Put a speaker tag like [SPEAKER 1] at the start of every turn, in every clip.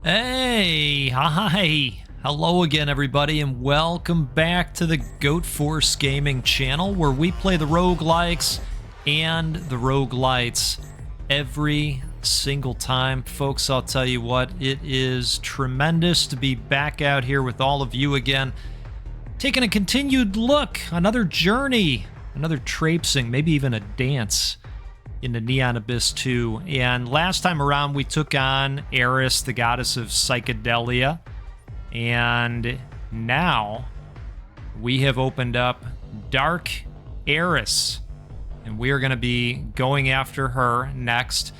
[SPEAKER 1] Hey, hi. Hello again, everybody, and welcome back to the Goat Force Gaming channel, where we play the roguelikes and the roguelites every single time. Folks, I'll tell you what, it is tremendous to be back out here with all of you again, taking a continued look, another journey, another traipsing, maybe even a dance into Neon Abyss 2. And last time around, we took on Eris, the goddess of psychedelia. And now we have opened up Dark Eris, and we are going to be going after her next.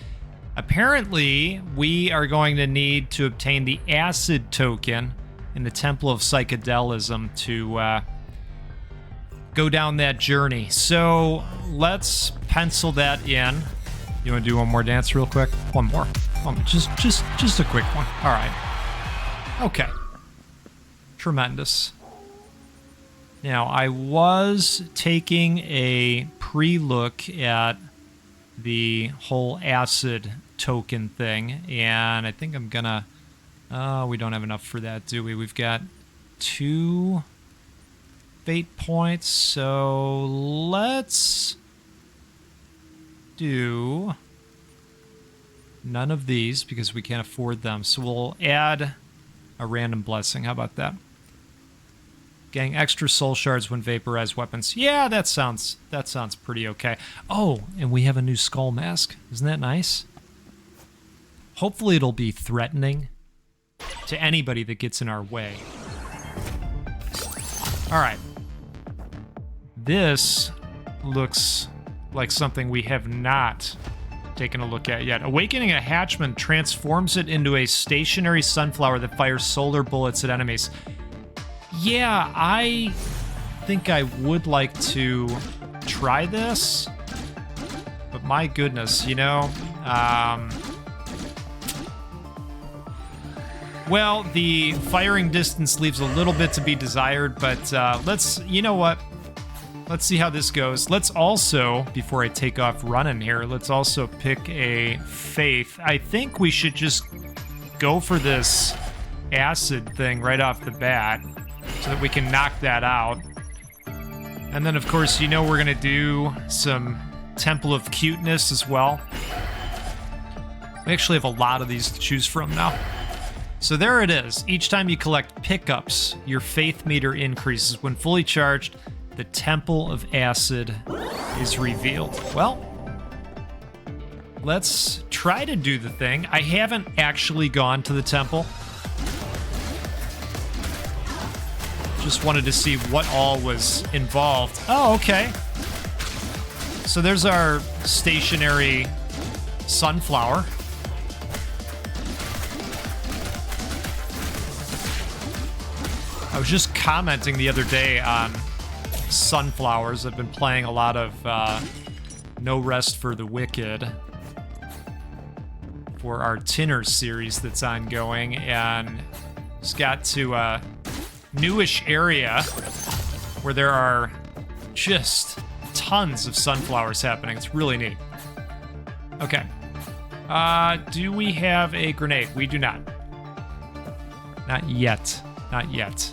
[SPEAKER 1] Apparently, we are going to need to obtain the acid token in the Temple of Psychedelism to go down that journey. So let's pencil that in. You want to do one more dance real quick? One more. Just a quick one. All right. Okay. Tremendous. Now, I was taking a pre-look at the whole acid token thing, and I think I'm gonna... we don't have enough for that, do we? We've got 2 fate points, so let's do none of these because we can't afford them. So we'll add a random blessing. How about that? Getting extra soul shards when vaporized weapons. Yeah, that sounds pretty okay. Oh, and we have a new skull mask. Isn't that nice? Hopefully it'll be threatening to anybody that gets in our way. All right. This looks like something we have not taken a look at yet. Awakening a hatchman transforms it into a stationary sunflower that fires solar bullets at enemies. Yeah, I think I would like to try this, but my goodness, you know, well, the firing distance leaves a little bit to be desired, but you know what? Let's see how this goes. Let's also, before I take off running here, let's also pick a faith. I think we should just go for this acid thing right off the bat so that we can knock that out. And then, of course, you know we're going to do some Temple of Cuteness as well. We actually have a lot of these to choose from now. So there it is. Each time you collect pickups, your faith meter increases. When fully charged, the Temple of Acid is revealed. Well, let's try to do the thing. I haven't actually gone to the temple. Just wanted to see what all was involved. Oh, okay. So there's our stationary sunflower. I was just commenting the other day on sunflowers. I've been playing a lot of No Rest for the Wicked for our Tinner series that's ongoing, and just got to a newish area where there are just tons of sunflowers happening. It's really neat. Okay. Do we have a grenade? We do not. Not yet. Not yet.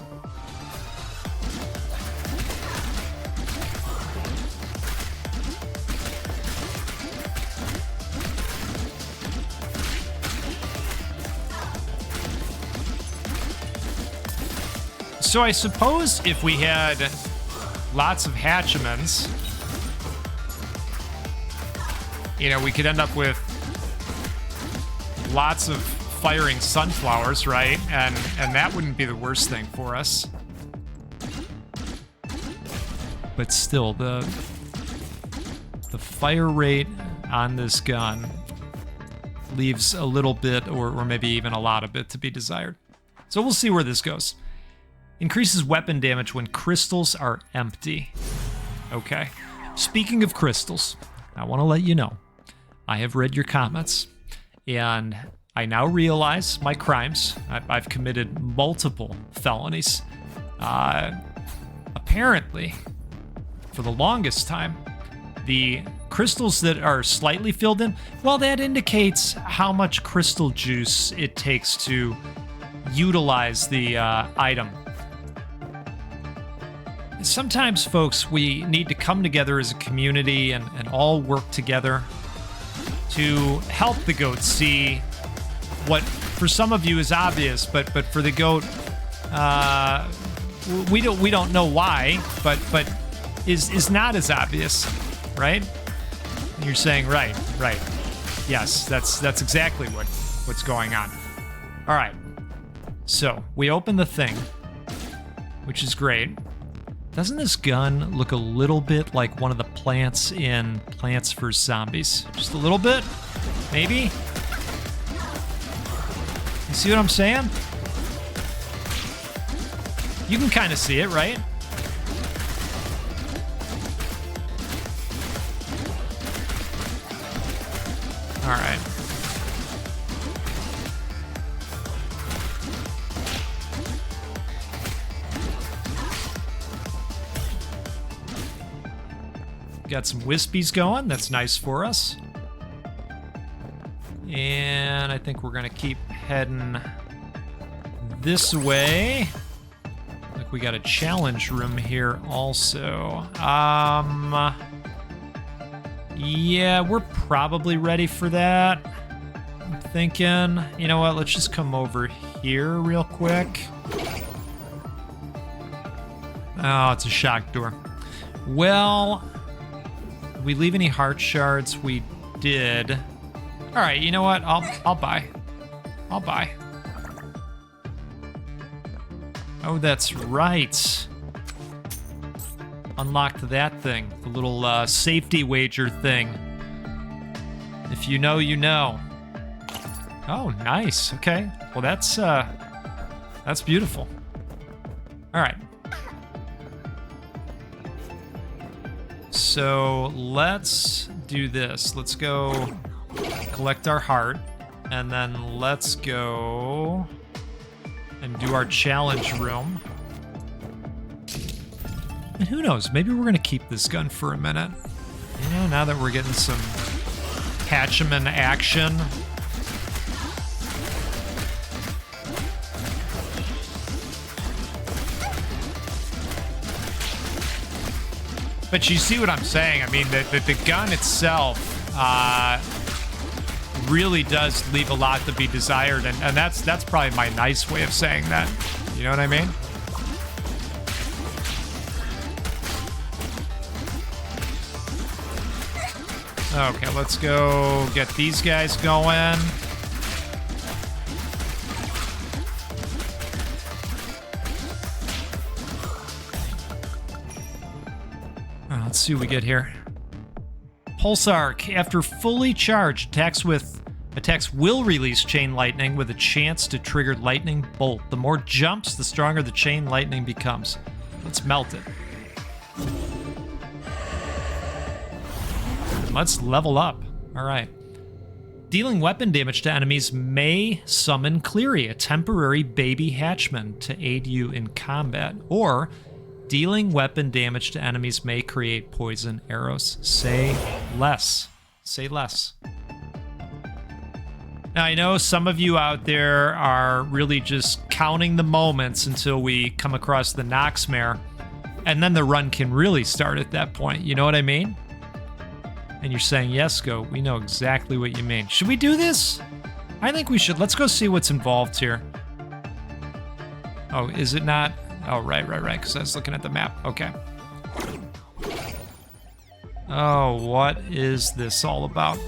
[SPEAKER 1] So I suppose if we had lots of hatchments, you know, we could end up with lots of firing sunflowers, right? And that wouldn't be the worst thing for us. But still, the fire rate on this gun leaves a little bit, or maybe even a lot of it, to be desired. So we'll see where this goes. Increases weapon damage when crystals are empty. Okay. Speaking of crystals, I want to let you know, I have read your comments, and I now realize my crimes. I've committed multiple felonies. Apparently, for the longest time, the crystals that are slightly filled in, well, that indicates how much crystal juice it takes to utilize the item. Sometimes, folks, we need to come together as a community and all work together to help the goat see what for some of you is obvious, but for the goat, we don't know why, but is not as obvious, right? And you're saying right. Yes, that's exactly what's going on. All right. So we open the thing, which is great. Doesn't this gun look a little bit like one of the plants in Plants vs. Zombies? Just a little bit? Maybe? You see what I'm saying? You can kind of see it, right? All right. Got some wispies going. That's nice for us. And I think we're going to keep heading this way. Like we got a challenge room here also. Yeah, we're probably ready for that. I'm thinking, you know what? Let's just come over here real quick. Oh, it's a shock door. Well, did we leave any heart shards? We did. All right, you know what? I'll buy. I'll buy. Oh, that's right. Unlocked that thing. The little safety wager thing. If you know, you know. Oh, nice. Okay. Well, that's beautiful. All right. So let's do this. Let's go collect our heart, and then let's go and do our challenge room. And who knows, maybe we're gonna keep this gun for a minute. You know, now that we're getting some Hatchman action. But you see what I'm saying? I mean, the gun itself really does leave a lot to be desired, and that's probably my nice way of saying that. You know what I mean? Okay, let's go get these guys going. Let's see what we get here. Pulse Arc. After fully charged, attacks will release chain lightning with a chance to trigger lightning bolt. The more jumps, the stronger the chain lightning becomes. Let's melt it. Let's level up. All right. Dealing weapon damage to enemies may summon Cleary, a temporary baby hatchman, to aid you in combat. Or dealing weapon damage to enemies may create poison arrows. Say less. Say less. Now, I know some of you out there are really just counting the moments until we come across the Noxmare, and then the run can really start at that point. You know what I mean? And you're saying, yes, Go, we know exactly what you mean. Should we do this? I think we should. Let's go see what's involved here. Oh, is it not? Oh, right, because I was looking at the map. Okay. Oh, what is this all about?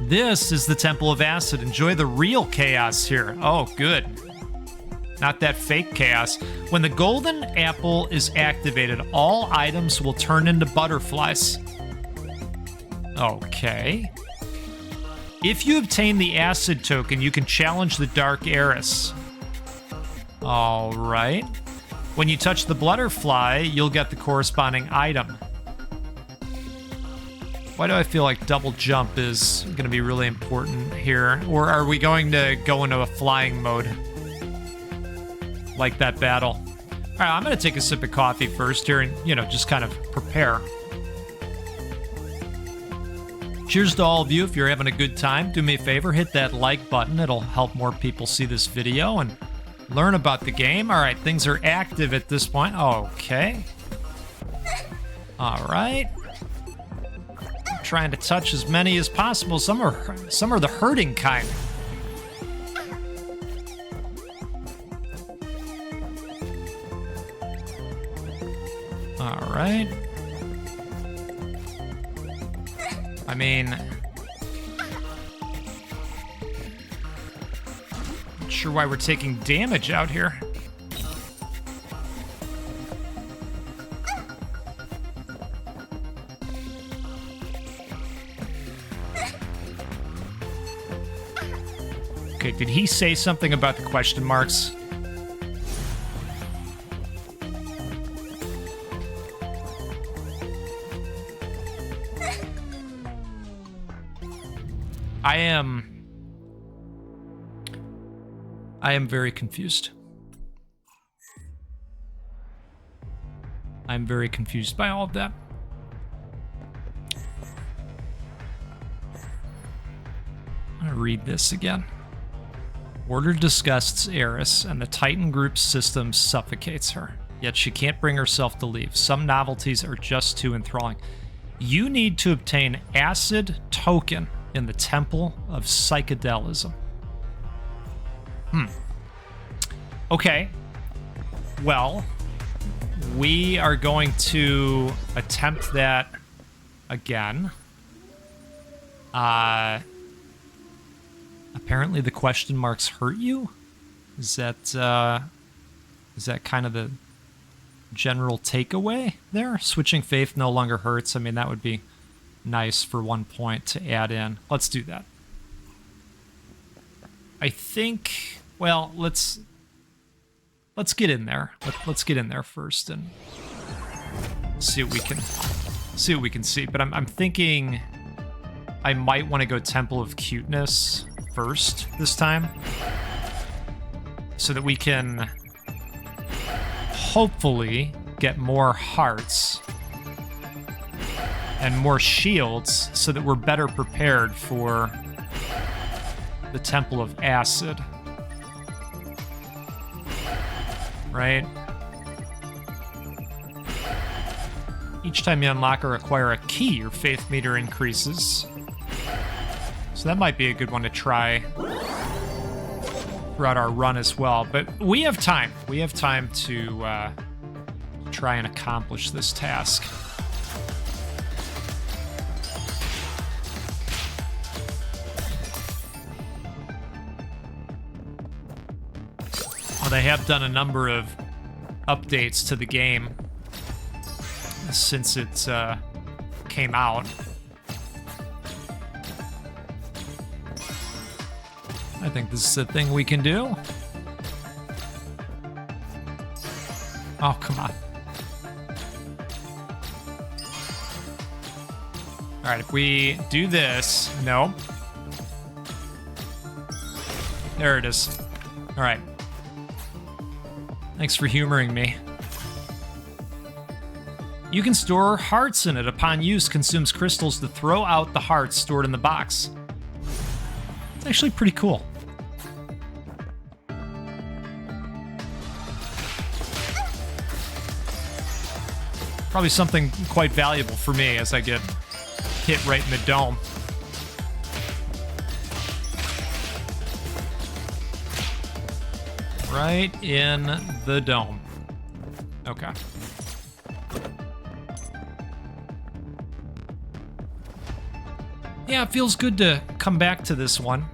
[SPEAKER 1] This is the Temple of Acid. Enjoy the real chaos here. Oh, good. Not that fake chaos. When the golden apple is activated, all items will turn into butterflies. Okay. If you obtain the acid token, you can challenge the Dark Eris. All right. When you touch the butterfly, you'll get the corresponding item. Why do I feel like double jump is going to be really important here? Or are we going to go into a flying mode? Like that battle. All right, I'm going to take a sip of coffee first here and, just kind of prepare. Cheers to all of you. If you're having a good time, do me a favor, hit that like button. It'll help more people see this video and learn about the game. All right, things are active at this point. Okay. All right. I'm trying to touch as many as possible. Some are the hurting kind. All right. I mean, not sure why we're taking damage out here. Okay, did he say something about the question marks? I am very confused. I'm very confused by all of that. I'm gonna read this again. Order disgusts Eris, and the Titan group's system suffocates her. Yet she can't bring herself to leave. Some novelties are just too enthralling. You need to obtain Acid Token in the Temple of Psychedelism. Okay. Well, we are going to attempt that again. Apparently the question marks hurt you? Is that kind of the general takeaway there? Switching faith no longer hurts. I mean, that would be nice for 1 point to add in. Let's do that. I think, well, let's get in there. Let's get in there first and see what we can see. But I'm thinking I might want to go Temple of Cuteness first this time, so that we can hopefully get more hearts and more shields, so that we're better prepared for the Temple of Acid. Right? Each time you unlock or acquire a key, your faith meter increases. So that might be a good one to try throughout our run as well. But we have time. We have time to try and accomplish this task. Well, they have done a number of updates to the game since it came out. I think this is a thing we can do. Oh, come on. All right, if we do this, no. There it is. All right. Thanks for humoring me. You can store hearts in it. Upon use, consumes crystals to throw out the hearts stored in the box. It's actually pretty cool. Probably something quite valuable for me as I get hit right in the dome. Right in the dome. Okay. Yeah, it feels good to come back to this one.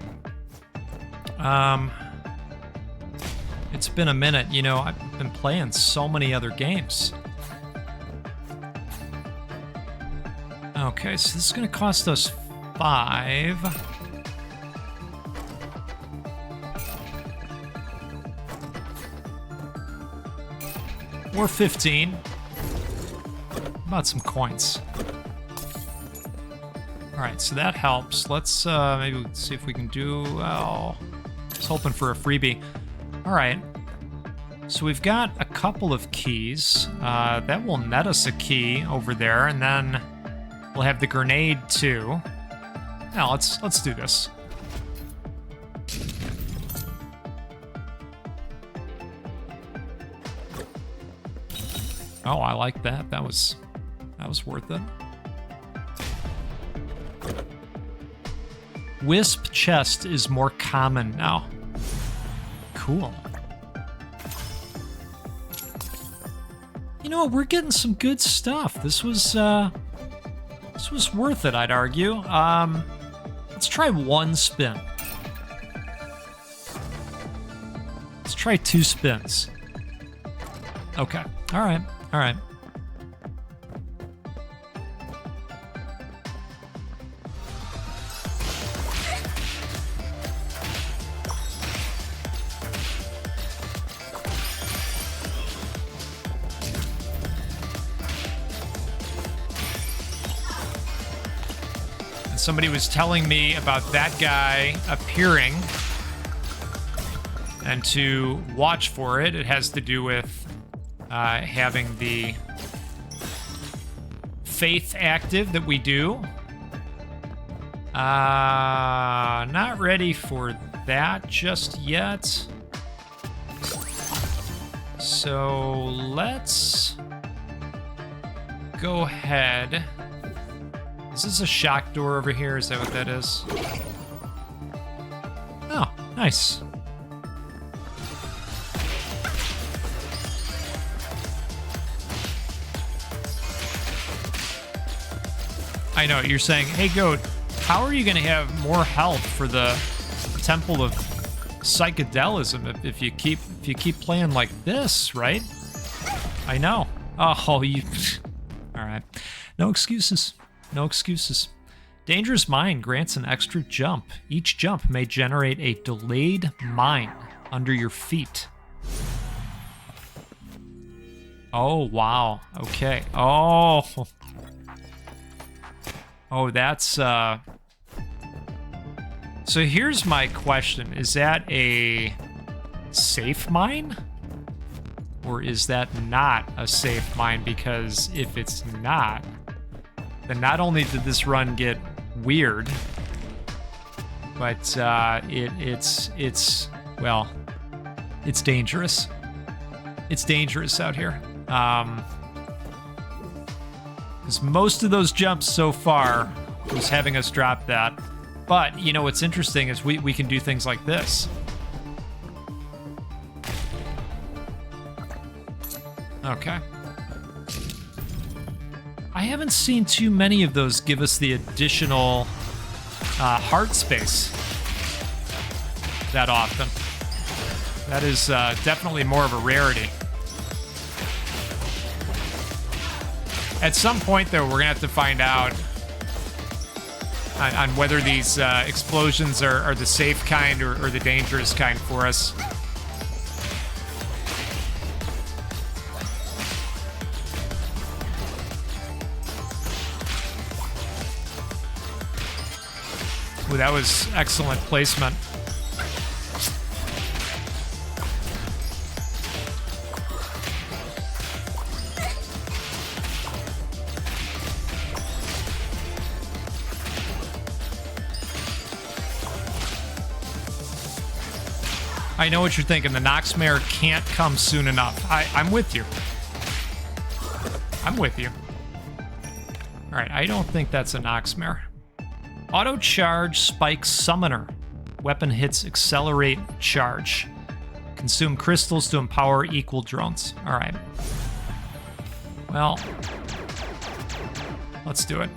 [SPEAKER 1] It's been a minute, you know, I've been playing so many other games. Okay, so this is going to cost us 5. Or 15. How about some coins? Alright, so that helps. Let's maybe see if we can do... Oh, I was hoping for a freebie. Alright. So we've got a couple of keys. That will net us a key over there, and then we'll have the grenade too. Now let's do this. Oh, I like that. That was worth it. Wisp chest is more common now. Cool. You know what? We're getting some good stuff. This was worth it, I'd argue. Let's try one spin. Let's try 2 spins. Okay. All right. All right. Somebody was telling me about that guy appearing, and to watch for it. It has to do with having the faith active that we do. Not ready for that just yet. So let's go ahead. Is this a shock door over here? Is that what that is? Oh, nice. I know, you're saying, hey Goat, how are you going to have more health for the Temple of Psychedelism if you keep playing like this, right? I know. Oh, you... All right. No excuses. No excuses. Dangerous Mine grants an extra jump. Each jump may generate a delayed mine under your feet. Oh, wow. Okay. Oh. Oh, that's... So here's my question. Is that a safe mine? Or is that not a safe mine? Because if it's not, then not only did this run get weird, but it's well, it's dangerous. It's dangerous out here. Because most of those jumps so far was having us drop that. But, you know, what's interesting is we can do things like this. Okay. I haven't seen too many of those give us the additional heart space that often. That is definitely more of a rarity. At some point, though, we're going to have to find out on whether these explosions are the safe kind or the dangerous kind for us. Ooh, that was excellent placement. I know what you're thinking. The Noxmare can't come soon enough. I'm with you. I'm with you. All right, I don't think that's a Noxmare. Auto charge spike summoner. Weapon hits accelerate charge. Consume crystals to empower equal drones. All right. Well, let's do it.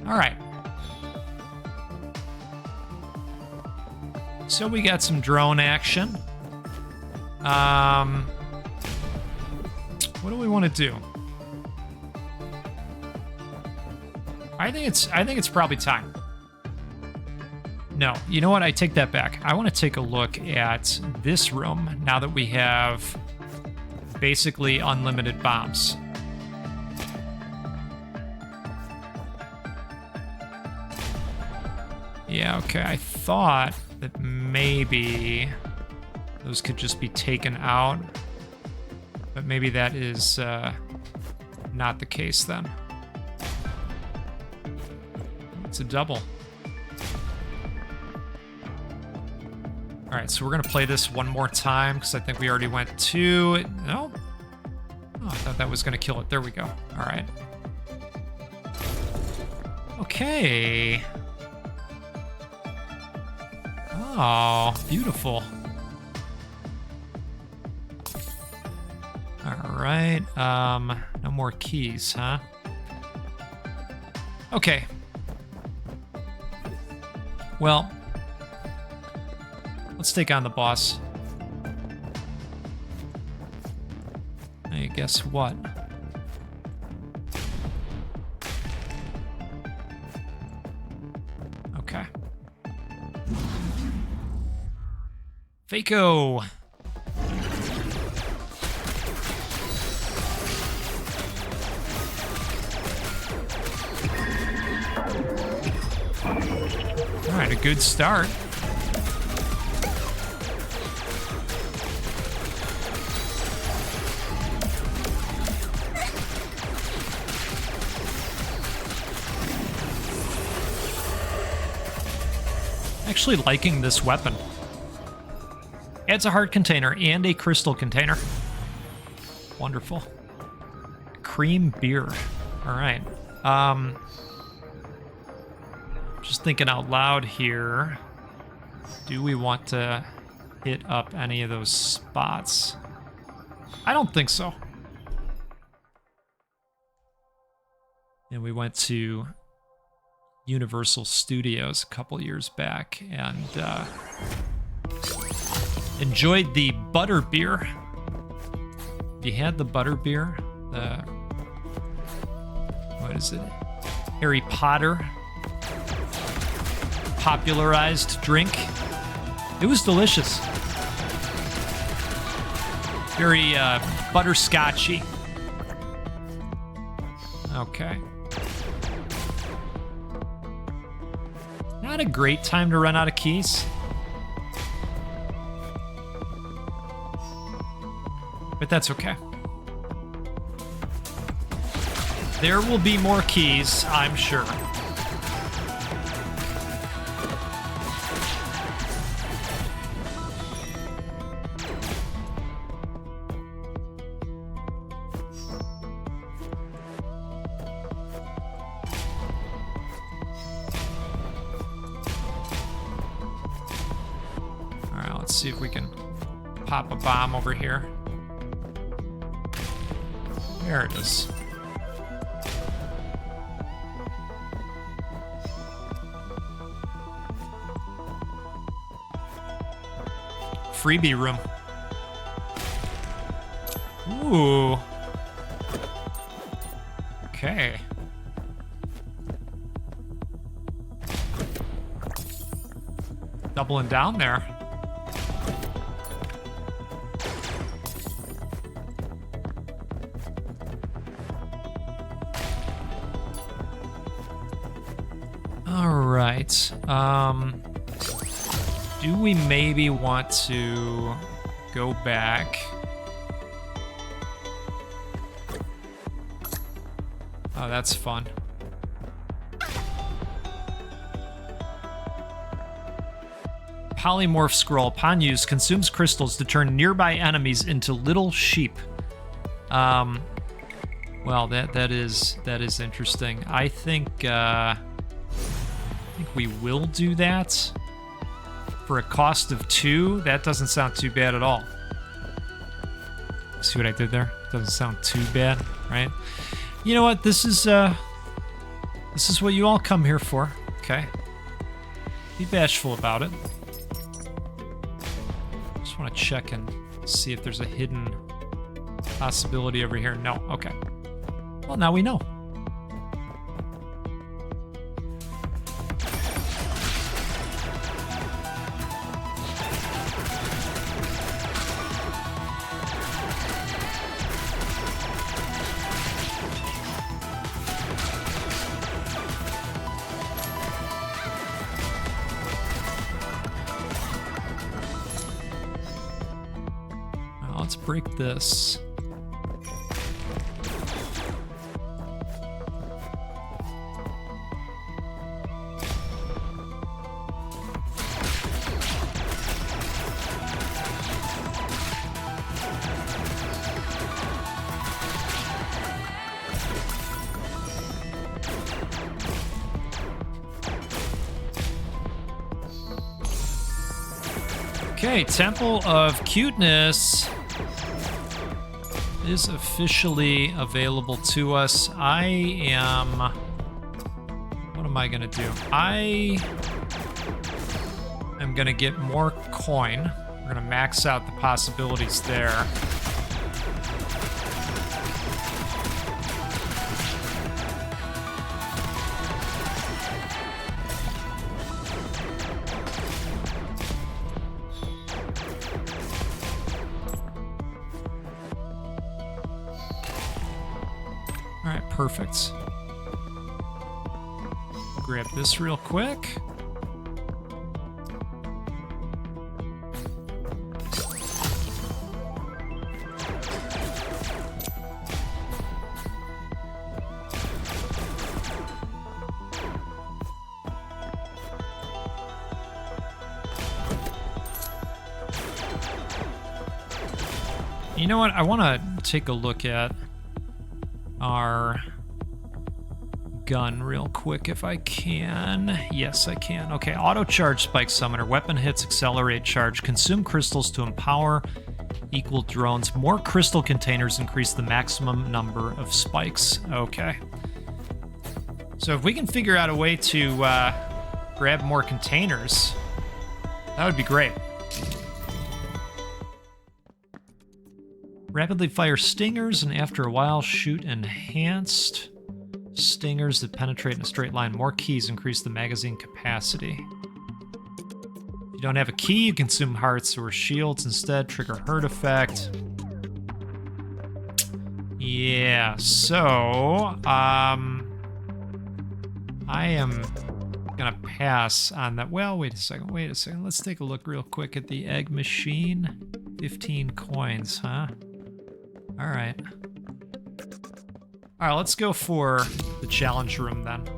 [SPEAKER 1] All right. So we got some drone action. What do we want to do? I think it's probably time. No, you know what? I take that back. I want to take a look at this room now that we have basically unlimited bombs. Yeah, okay. I thought that maybe those could just be taken out, but maybe that is not the case then. It's a double. All right, so we're gonna play this one more time because I think we already went 2. No? Oh, I thought that was gonna kill it. There we go. All right. Okay. Oh, beautiful. All right. No more keys, huh? Okay. Well, let's take on the boss. Hey, guess what? Okay. Faco. All right, a good start. Actually liking this weapon. Adds a heart container and a crystal container. Wonderful. Cream beer. All right. Just thinking out loud here. Do we want to hit up any of those spots? I don't think so. And we went to Universal Studios a couple years back and enjoyed the butter beer. You had the butter beer, the what is it? Harry Potter popularized drink. It was delicious. Very butterscotchy. Okay. Not a great time to run out of keys. But that's okay. There will be more keys, I'm sure. Let's see if we can pop a bomb over here. There it is. Freebie room. Ooh. Okay. Doubling down there. Right. Do we maybe want to go back? Oh, that's fun. Polymorph scroll, upon use, consumes crystals to turn nearby enemies into little sheep. Well, that is interesting. I think we will do that for a cost of 2. That doesn't sound too bad at all. See what I did there? Doesn't sound too bad, right? You know what? This is what you all come here for. Okay. Be bashful about it. Just want to check and see if there's a hidden possibility over here. No. Okay. Well, now we know. Let's break this. Okay, Temple of Cuteness is officially available to us. What am I gonna do? I am gonna get more coin. We're gonna max out the possibilities there. Alright, perfect. Grab this real quick. You know what? I want to take a look at our gun real quick if I can. Yes, I can. Okay, auto charge spike summoner. Weapon hits accelerate charge. Consume crystals to empower equal drones. More crystal containers increase the maximum number of spikes. Okay. So if we can figure out a way to grab more containers, that would be great. Rapidly fire stingers, and after a while shoot enhanced stingers that penetrate in a straight line. More keys increase the magazine capacity. If you don't have a key, you consume hearts or shields instead. Trigger hurt effect. Yeah, so I am gonna pass on that. Well, wait a second. Let's take a look real quick at the egg machine. 15 coins, huh? All right. All right, let's go for the challenge room then.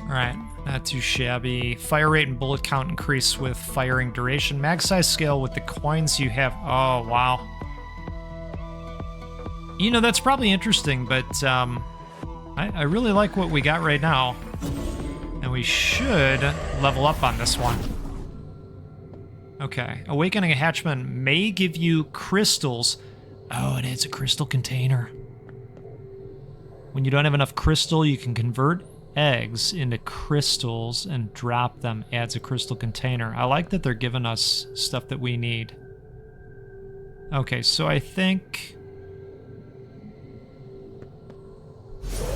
[SPEAKER 1] Alright, not too shabby. Fire rate and bullet count increase with firing duration. Mag size scale with the coins you have. Oh, wow. You know, that's probably interesting, but I really like what we got right now. And we should level up on this one. Okay, Awakening a Hatchman may give you crystals. Oh, and it's a crystal container. When you don't have enough crystal, you can convert eggs into crystals and drop them. Adds a crystal container. I like that they're giving us stuff that we need. Okay, so I think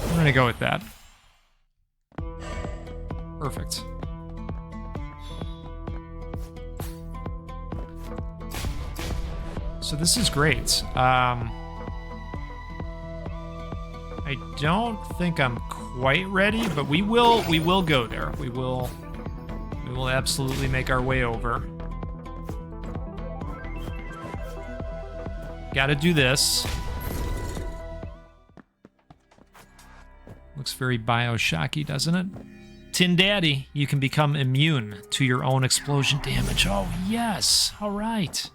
[SPEAKER 1] I'm gonna go with that. Perfect. So this is great. I don't think I'm quite ready, but we will go there. We will absolutely make our way over. Gotta do this. Looks very Bioshocky, doesn't it? Tin Daddy, you can become immune to your own explosion damage. Oh, yes. All right.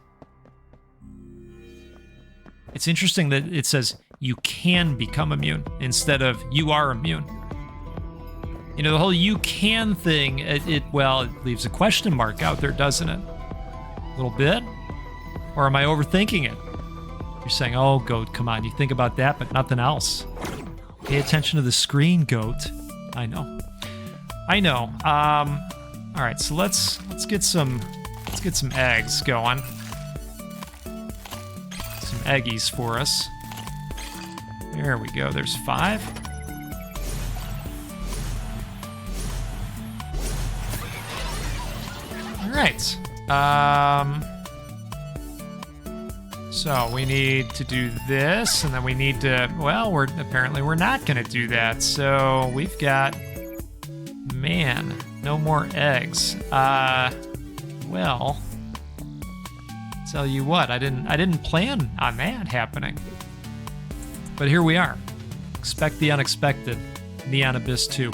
[SPEAKER 1] It's interesting that it says you can become immune instead of you are immune. You know, the whole you can thing, it leaves a question mark out there, doesn't it? A little bit? Or am I overthinking it? You're saying, oh, Goat, come on, you think about that, but nothing else. Pay attention to the screen, Goat. I know. All right, so let's get some eggs going. Some eggies for us. There we go. There's 5. All right. So we need to do this, and then we need to, well, apparently we're not gonna do that. So we've got, man, no more eggs. Well, tell you what, I didn't plan on that happening. But here we are. Expect the unexpected. Neon Abyss 2.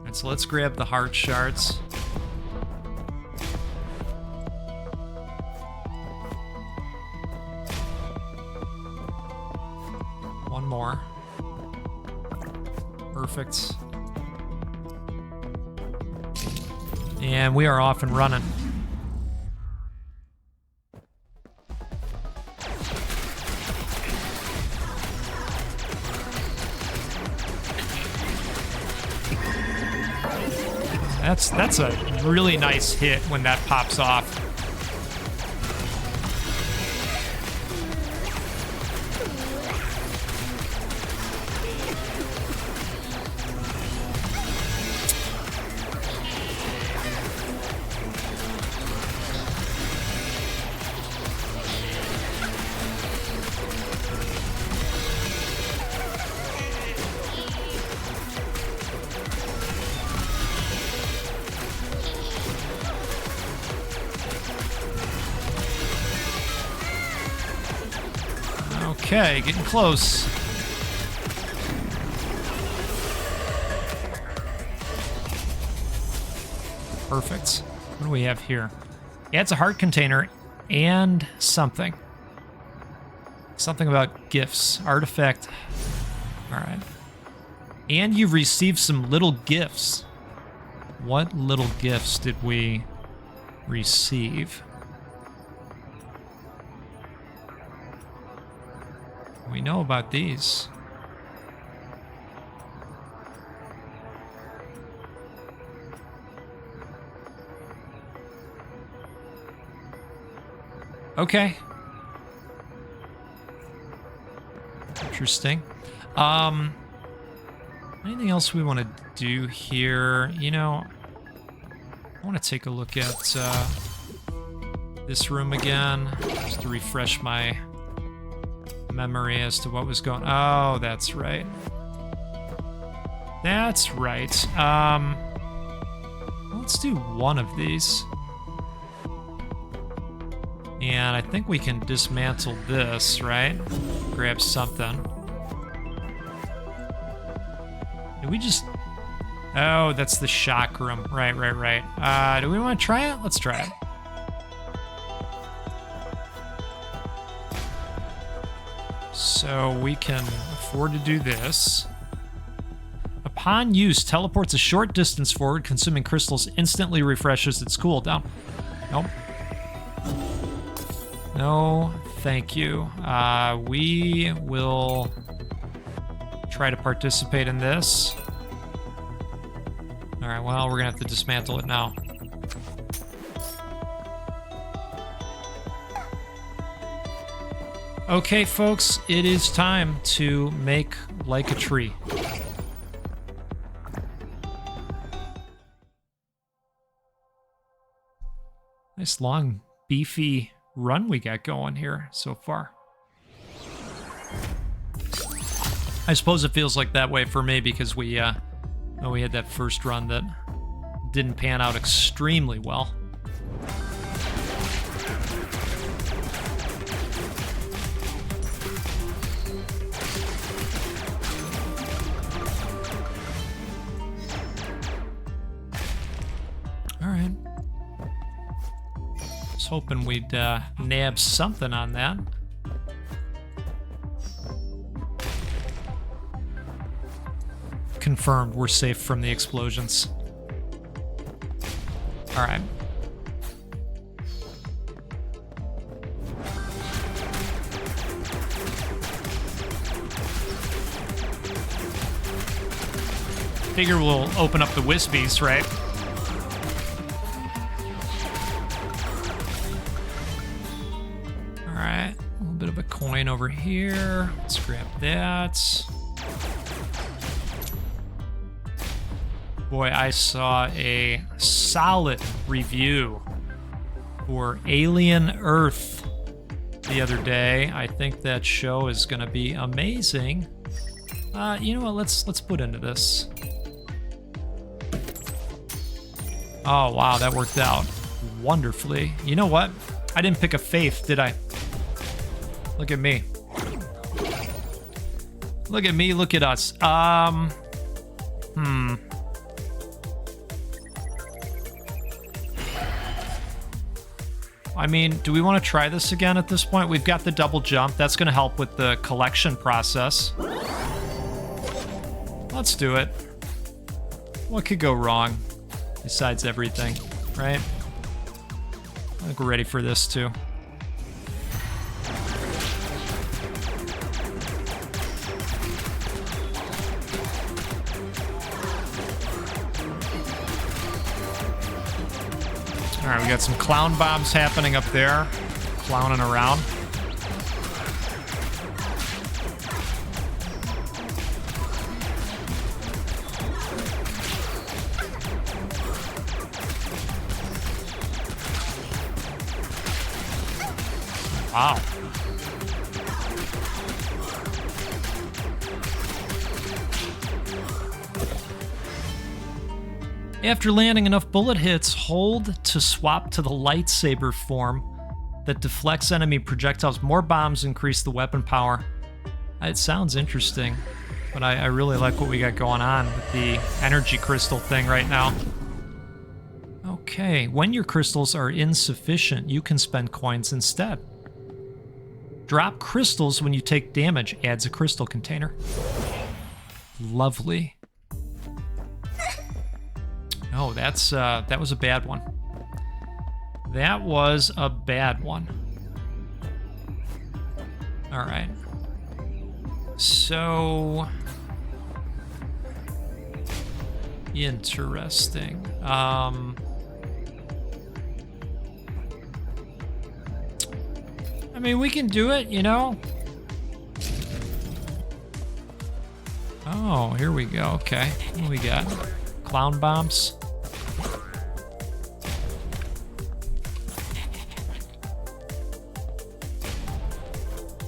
[SPEAKER 1] And so let's grab the heart shards. One more. Perfect. And we are off and running. That's a really nice hit when that pops off. Okay, getting close. Perfect. What do we have here? Yeah, it's a heart container and something. Something about gifts. Artifact. Alright. And you've received some little gifts. What little gifts did we receive? We know about these. Okay. Interesting. Anything else we want to do here? You know, I want to take a look at this room again, just to refresh my memory as to what was going. Oh, that's right. That's right. Let's do one of these. And I think we can dismantle this, right? Grab something. Did we just... Oh, that's the shock room. Right. Do we want to try it? Let's try it. So we can afford to do this. Upon use, teleports a short distance forward, consuming crystals, instantly refreshes its cooldown. Nope. No, thank you. We will try to participate in this. All right, well, we're gonna have to dismantle it now. Okay, folks, it is time to make like a tree. Nice long, beefy run we got going here so far. I suppose it feels like that way for me because we had that first run that didn't pan out extremely well. Hoping we'd nab something on that. Confirmed, we're safe from the explosions. All right. Figure we'll open up the Wispies, right? Coin over here. Let's grab that. Boy, I saw a solid review for Alien Earth the other day. I think that show is going to be amazing. You know what? Let's put into this. Oh, wow, that worked out wonderfully. You know what? I didn't pick a faith, did I? Look at me. Look at me, look at us. I mean, do we want to try this again at this point? We've got the double jump. That's going to help with the collection process. Let's do it. What could go wrong besides everything, right? I think we're ready for this too. All right, we got some clown bombs happening up there, clowning around. Wow. After landing enough bullet hits, hold to swap to the lightsaber form that deflects enemy projectiles. More bombs increase the weapon power. It sounds interesting, but I really like what we got going on with the energy crystal thing right now. Okay, when your crystals are insufficient, you can spend coins instead. Drop crystals when you take damage, adds a crystal container. Lovely. Oh, that was a bad one. That was a bad one. All right. So interesting. I mean, we can do it, you know. Oh, here we go. Okay, what do we got? Clown bombs.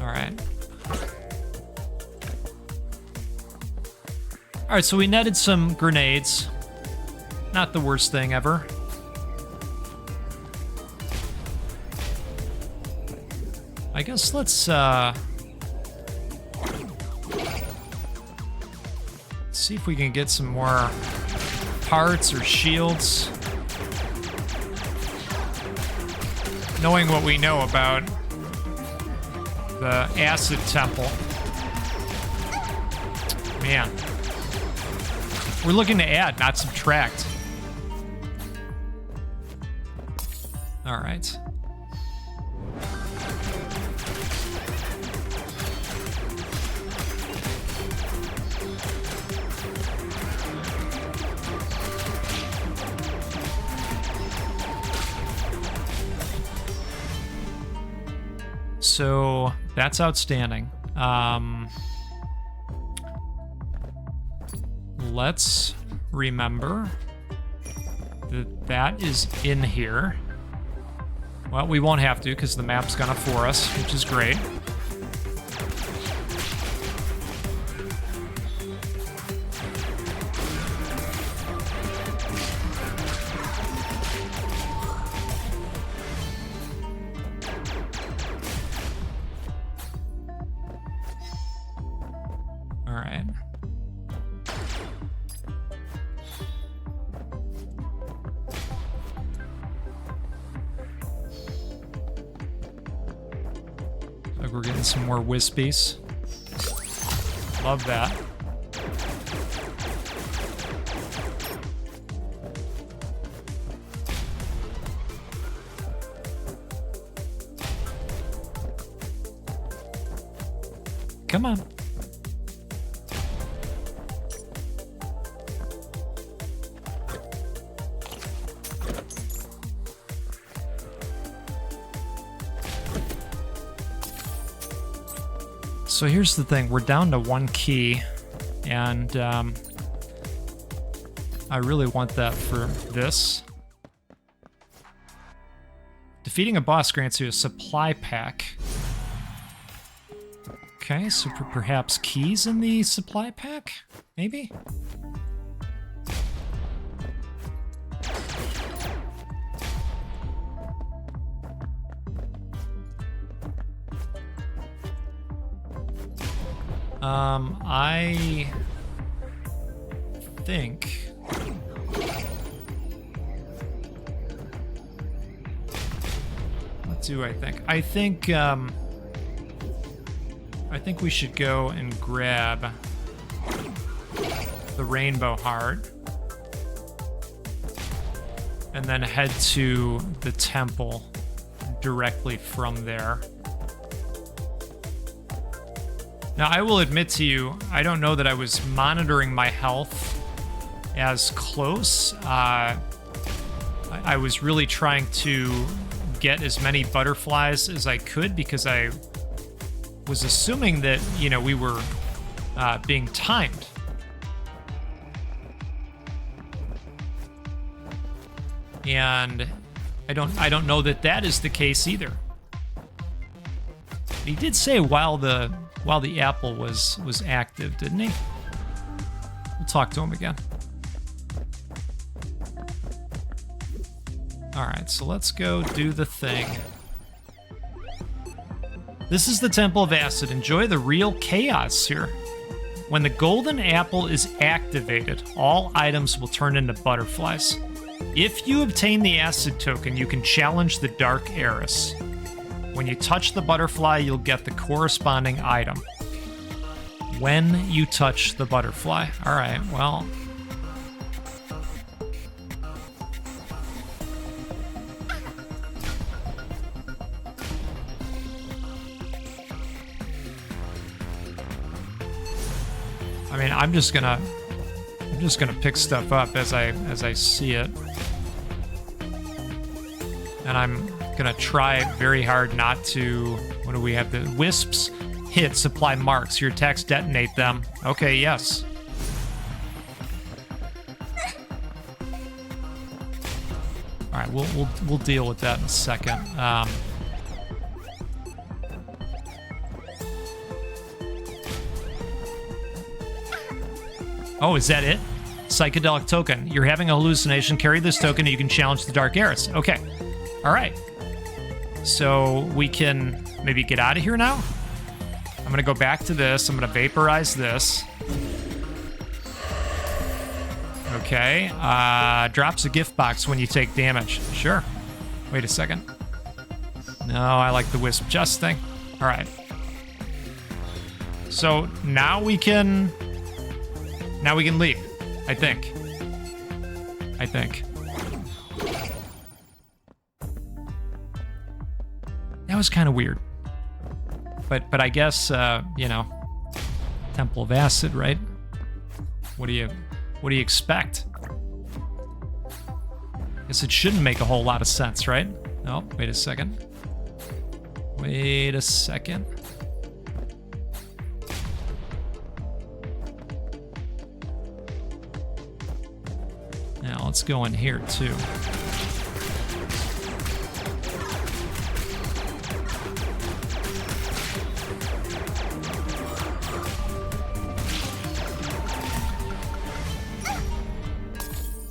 [SPEAKER 1] All right. All right, so we netted some grenades. Not the worst thing ever. I guess let's see if we can get some more parts or shields. Knowing what we know about the acid temple. Man. We're looking to add, not subtract. All right. So that's outstanding. Let's remember that that is in here. Well, we won't have to because the map's gonna for us, which is great. We're getting some more wispies. Love that. Come on. So here's the thing, we're down to one key, and I really want that for this. Defeating a boss grants you a supply pack. Okay, so perhaps keys in the supply pack? Maybe? I think... What do I think? I think we should go and grab the rainbow heart and then head to the temple directly from there. Now, I will admit to you, I don't know that I was monitoring my health as close. I was really trying to get as many butterflies as I could because I was assuming that, you know, we were being timed. And I don't know that that is the case either. He did say while the apple was active, didn't he? We'll talk to him again. All right, so let's go do the thing. This is the Temple of Acid. Enjoy the real chaos here. When the golden apple is activated, all items will turn into butterflies. If you obtain the acid token, you can challenge the dark Eris. When you touch the butterfly, you'll get the corresponding item. When you touch the butterfly. All right, well... I mean, I'm just gonna pick stuff up as I see it. And I'm gonna try very hard not to... What do we have? The wisps hit supply marks. Your attacks detonate them. Okay, yes. All right, we'll deal with that in a second. Oh, is that it? Psychedelic token. You're having a hallucination. Carry this token and you can challenge the Dark Eris. Okay. All right. So we can maybe get out of here now? I'm going to go back to this. I'm going to vaporize this. Okay. Drops a gift box when you take damage. Sure. Wait a second. No, I like the wisp just thing. All right. So now we can... Now we can leave, I think. That was kind of weird. But I guess, you know, Temple of Acid, right? What do you expect? Guess it shouldn't make a whole lot of sense, right? Oh, wait a second. Wait a second. Now let's go in here too.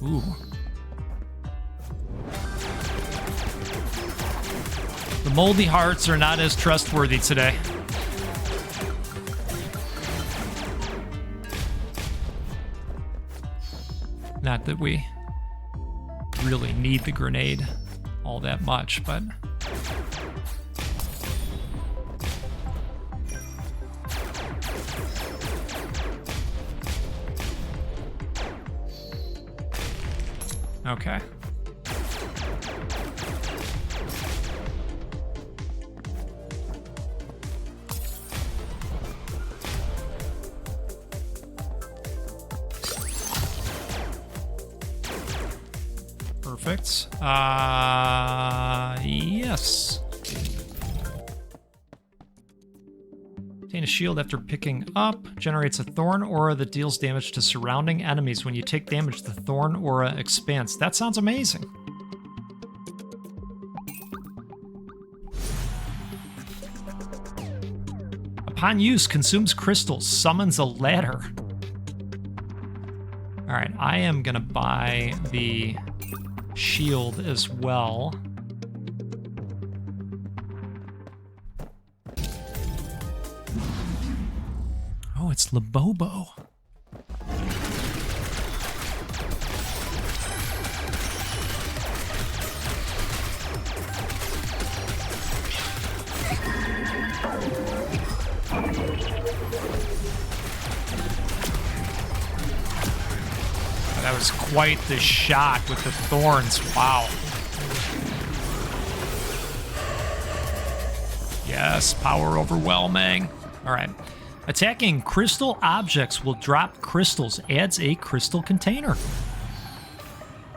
[SPEAKER 1] Ooh. The moldy hearts are not as trustworthy today. Not that we really need the grenade all that much, but... Okay. Perfect. Yes. Obtain Gain a shield after picking up. Generates a thorn aura that deals damage to surrounding enemies. When you take damage, the thorn aura expands. That sounds amazing. Upon use, consumes crystals, summons a ladder. All right, I am gonna buy the shield as well. Oh, it's Labobo. That was quite the shot with the thorns. Wow. Yes, power overwhelming. All right. Attacking crystal objects will drop crystals. Adds a crystal container.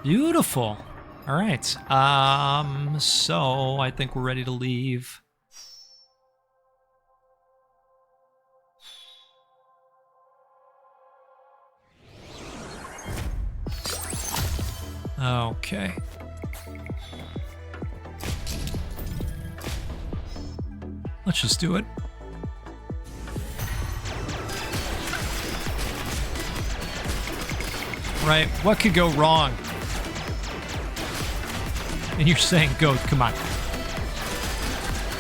[SPEAKER 1] Beautiful. All right. So I think we're ready to leave. Okay. Let's just do it. Right, what could go wrong? And you're saying go, come on.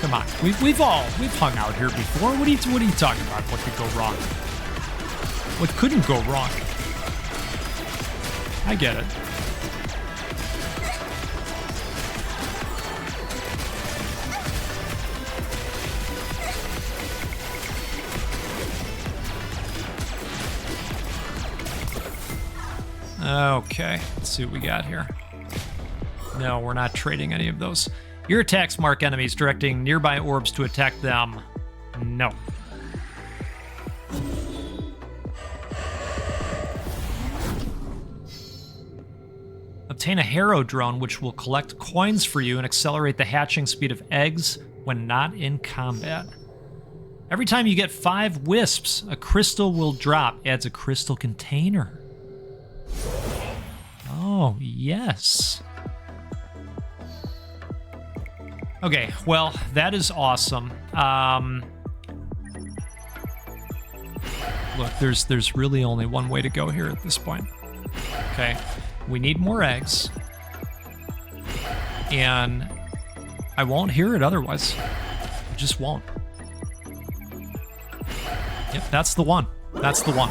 [SPEAKER 1] Come on. We've hung out here before. What are you talking about? What could go wrong? What couldn't go wrong? I get it. Okay, let's see what we got here. No, we're not trading any of those. Your attacks mark enemies, directing nearby orbs to attack them. No. Obtain a Harrow drone, which will collect coins for you and accelerate the hatching speed of eggs when not in combat. Every time you get 5 wisps, a crystal will drop. Adds a crystal container. Oh, yes. Okay, well, that is awesome. Look, there's really only one way to go here at this point. Okay, we need more eggs. And I won't hear it otherwise. I just won't. Yep, that's the one. That's the one.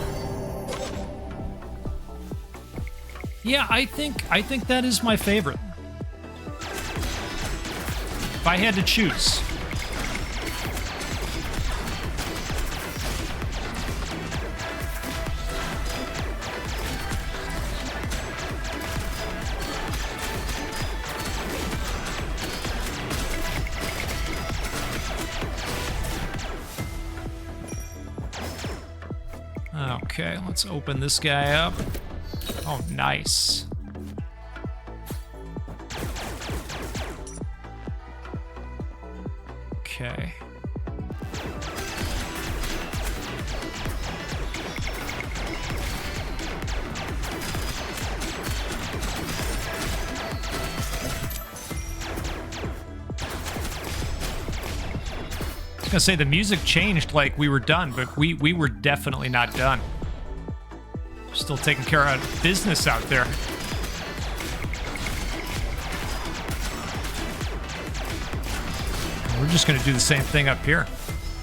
[SPEAKER 1] Yeah, I think that is my favorite. If I had to choose. Okay, let's open this guy up. Oh, nice. Okay. I was gonna say the music changed like we were done, but we were definitely not done. Still taking care of business out there. We're just gonna do the same thing up here.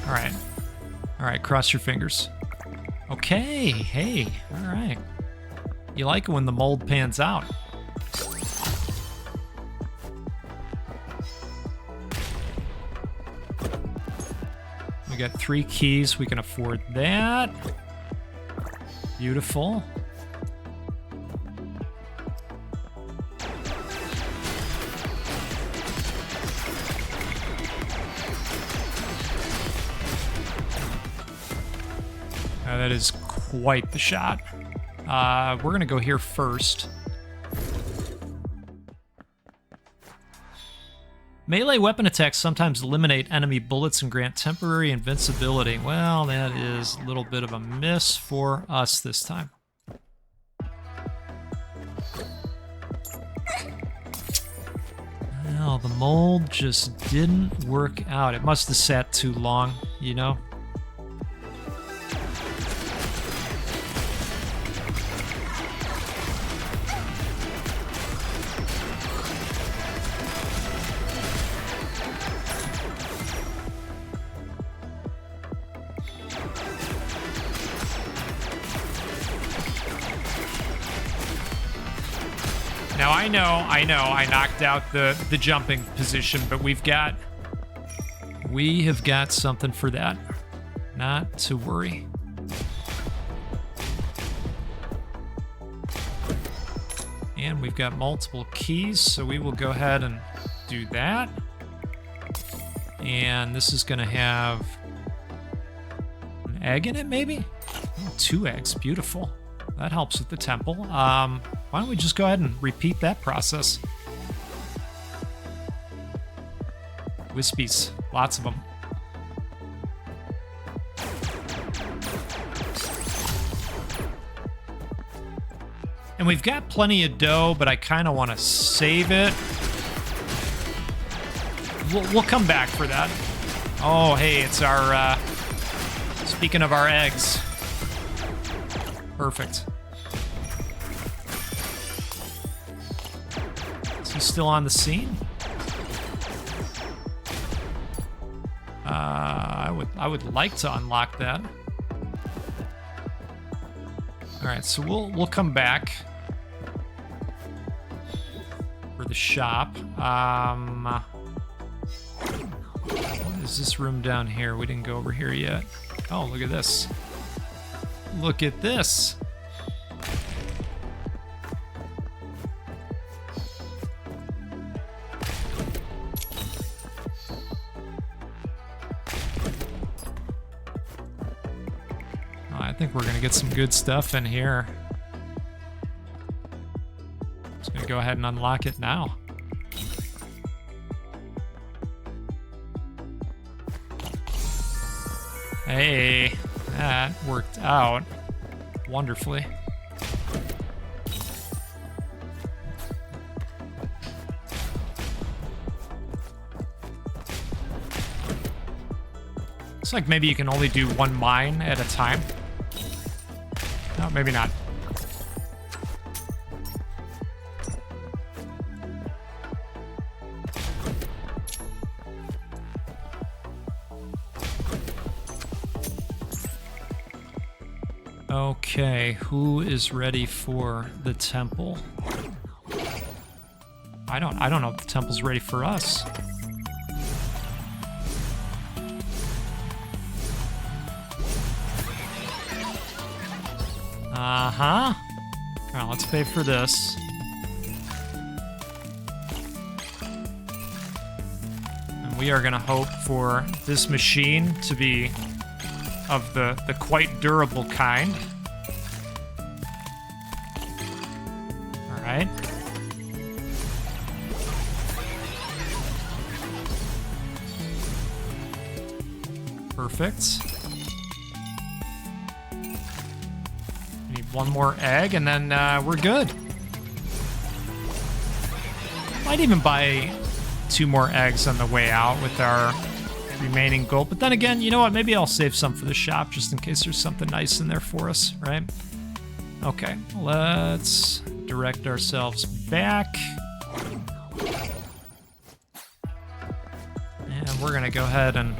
[SPEAKER 1] All right. All right, cross your fingers. Okay, hey, all right. You like it when the mold pans out. We got 3 keys, we can afford that. Beautiful. Now that is quite the shot. We're gonna go here first. Melee weapon attacks sometimes eliminate enemy bullets and grant temporary invincibility. Well, that is a little bit of a miss for us this time. Well, the mold just didn't work out. It must have sat too long, you know?
[SPEAKER 2] Now I know, I knocked out the jumping position, but we
[SPEAKER 1] have got something for that. Not to worry. And we've got multiple keys, so we will go ahead and do that. And this is gonna have an egg in it, maybe? Oh, 2 eggs, beautiful. That helps with the temple. Why don't we just go ahead and repeat that process? Wispies, lots of them. And we've got plenty of dough, but I kind of want to save it. We'll come back for that. Oh, hey, it's our, speaking of our eggs. Perfect. Is he still on the scene? I would like to unlock that. All right, so we'll come back for the shop. What is this room down here? We didn't go over here yet. Oh, look at this. Look at this. I think we're gonna get some good stuff in here. Just gonna go ahead and unlock it now. Hey, that worked out wonderfully. Looks like maybe you can only do 1 mine at a time. No, maybe not. Okay, who is ready for the temple? I don't know if the temple's ready for us. Uh-huh. All right, let's pay for this. And we are gonna hope for this machine to be of the quite durable kind. All right. Perfect. We need 1 more egg and then we're good. Might even buy 2 more eggs on the way out with our remaining gold. But then again, you know what? Maybe I'll save some for the shop just in case there's something nice in there for us, right? Okay, let's direct ourselves back. And we're gonna go ahead and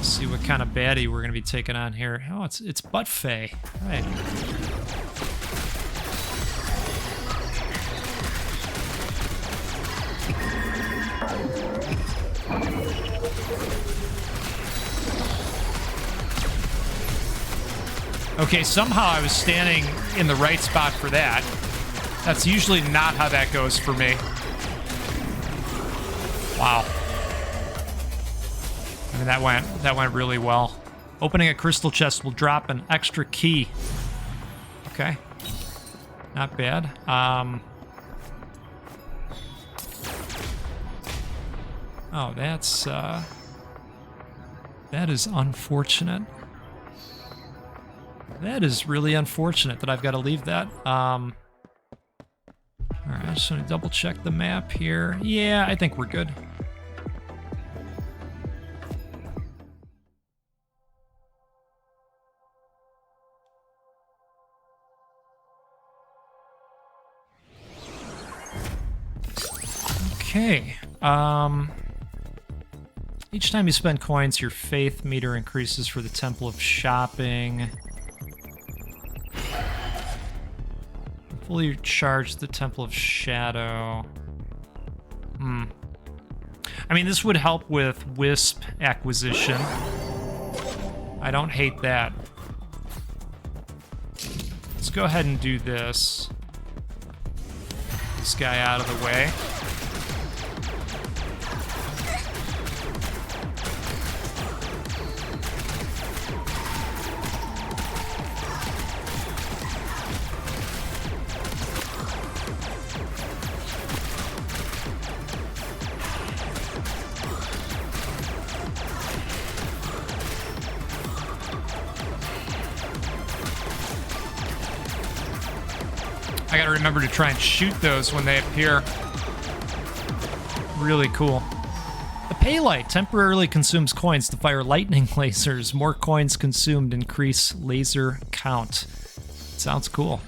[SPEAKER 1] see what kind of baddie we're gonna be taking on here. Oh, it's Buttfay, right? Okay, somehow I was standing in the right spot for that. That's usually not how that goes for me. Wow. I mean, that went really well. Opening a crystal chest will drop an extra key. Okay. Not bad. Oh, that's, that is unfortunate. That is really unfortunate that I've got to leave that. Alright, I just want to double check the map here. Yeah, I think we're good. Okay. Each time you spend coins, your faith meter increases for the Temple of Shopping. Fully charge the Temple of Shadow. I mean, this would help with Wisp acquisition. I don't hate that. Let's go ahead and do this. This guy out of the way. I gotta remember to try and shoot those when they appear. Really cool. The Paylight temporarily consumes coins to fire lightning lasers. More coins consumed increase laser count. Sounds cool.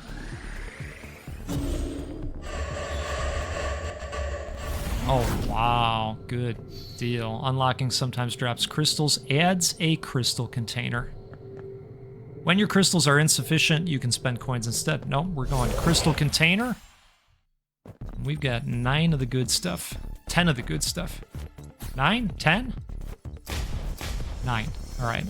[SPEAKER 1] Oh, wow. Good deal. Unlocking sometimes drops crystals, adds a crystal container. When your crystals are insufficient, you can spend coins instead. No, we're going crystal container. We've got 9 of the good stuff. 10 of the good stuff. 9? 10? 9. All right.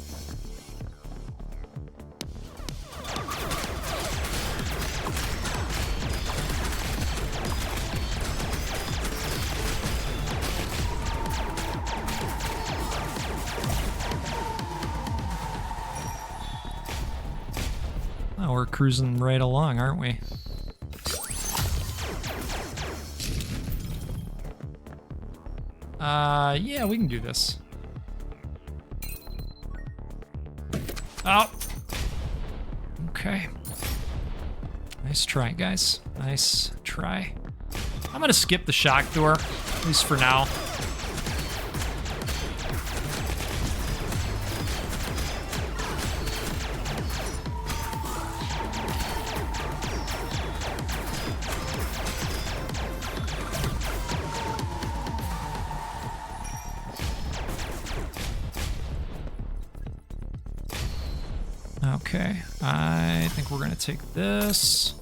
[SPEAKER 1] Oh, we're cruising right along, aren't we? Yeah, we can do this. Oh! Okay. Nice try, guys. Nice try. I'm gonna skip the shock door, at least for now. Okay, I think we're gonna take this.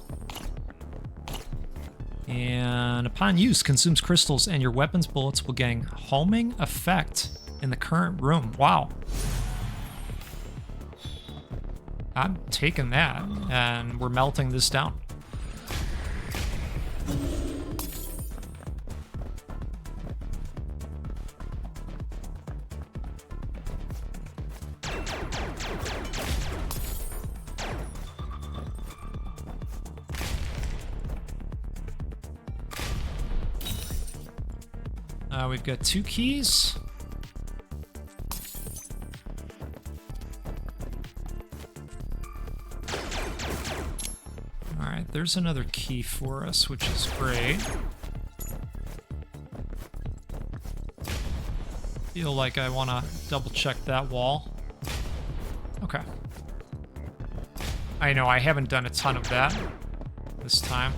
[SPEAKER 1] And upon use, consumes crystals and your weapon's bullets will gain homing effect in the current room. Wow. I'm taking that, and we're melting this down. We've got 2 keys. All right, there's another key for us, which is great. Feel like I want to double check that wall. Okay. I know I haven't done a ton of that this time.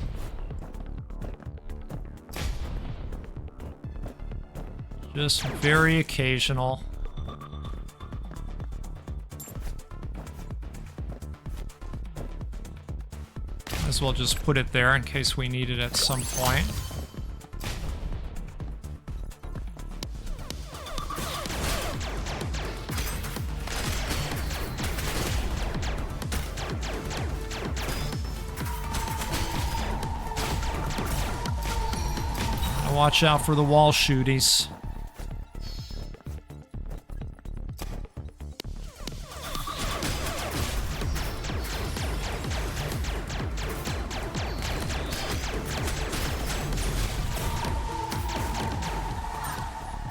[SPEAKER 1] Just very occasional. Might as well just put it there in case we need it at some point. Watch out for the wall shooties.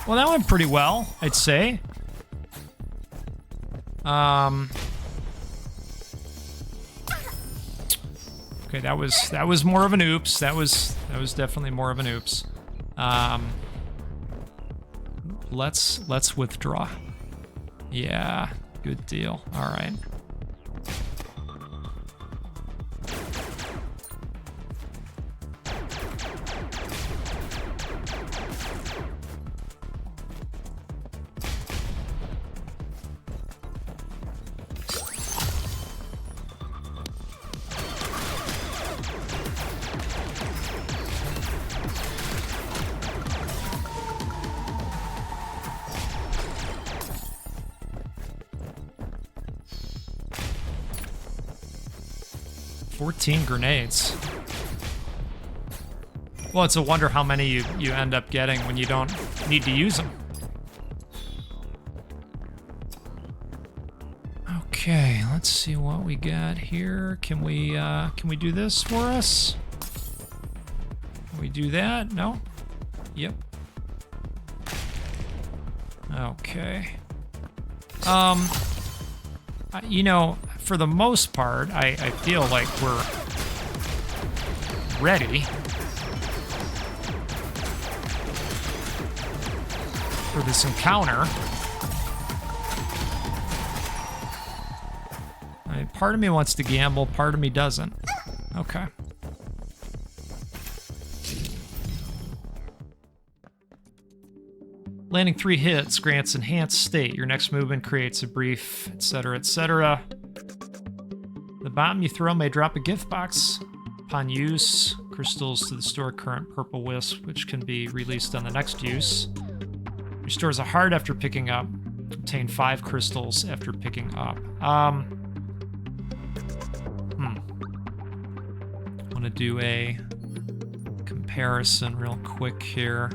[SPEAKER 1] Well, that went pretty well, I'd say. Okay, that was more of an oops. That was definitely more of an oops. Let's withdraw. Yeah, good deal. All right. Grenades. Well, it's a wonder how many you end up getting when you don't need to use them. Okay, let's see what we got here. Can we do this for us? Can we do that? No? Yep. Okay. You know, for the most part, I feel like we're ready for this encounter. I mean, part of me wants to gamble, part of me doesn't. Okay. Landing 3 hits grants enhanced state. Your next movement creates a brief, etc., etc. The bomb you throw may drop a gift box. Upon use, crystals to the store current purple wisp, which can be released on the next use. Restores a heart after picking up. Obtain 5 crystals after picking up. I want to do a comparison real quick here.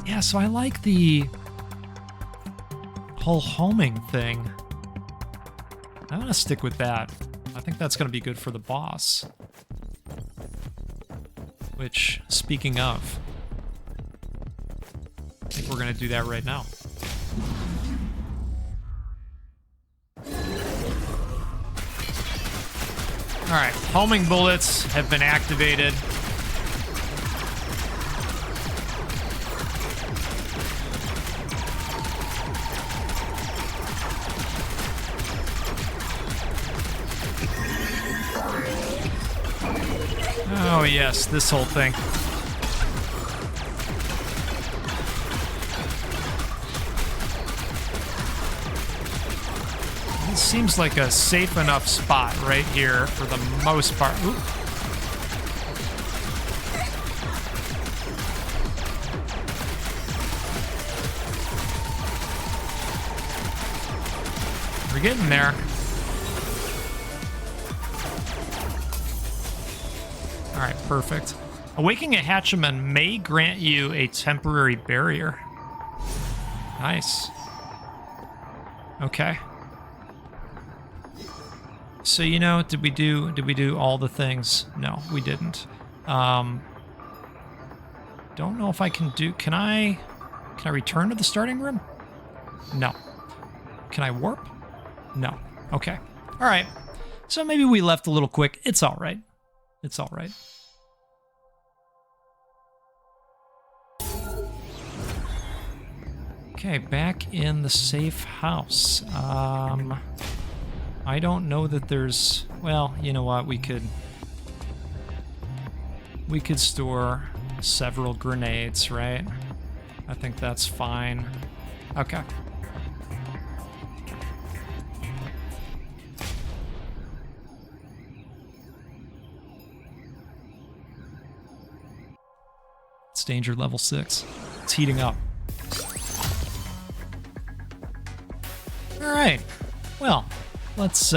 [SPEAKER 1] Yeah, so I like the whole homing thing. I'm going to stick with that. I think that's going to be good for the boss. Which, speaking of, I think we're going to do that right now. Alright, homing bullets have been activated. Oh yes, this whole thing. It seems like a safe enough spot right here for the most part. Oop. We're getting there. All right, perfect. Awakening a Hatchaman may grant you a temporary barrier. Nice. Okay. So, you know, did we do all the things? No, we didn't. Don't know if I can do, can I return to the starting room? No. Can I warp? No. Okay. All right. So maybe we left a little quick. It's all right. It's all right. Okay, back in the safe house. I don't know that there's... Well, you know what? We could store several grenades, right? I think that's fine. Okay. It's danger level 6. It's heating up. All right. Well, let's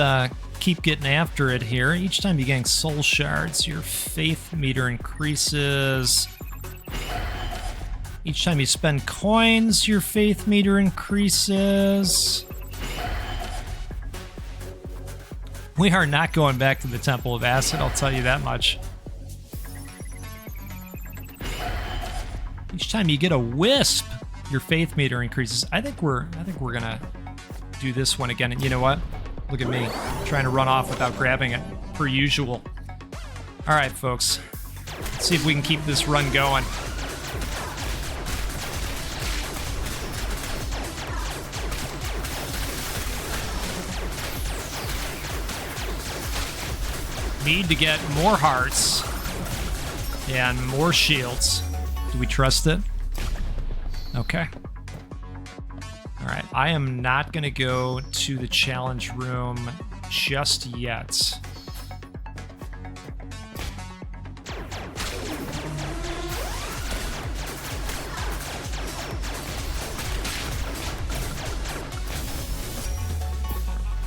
[SPEAKER 1] keep getting after it here. Each time you gain soul shards, your faith meter increases. Each time you spend coins, your faith meter increases. We are not going back to the Temple of Acid, I'll tell you that much. Each time you get a wisp, your faith meter increases. I think we're gonna do this one again. And you know what? Look at me trying to run off without grabbing it, per usual. All right, folks. Let's see if we can keep this run going. Need to get more hearts and more shields. Do we trust it? Okay. All right, I am not gonna go to the challenge room just yet.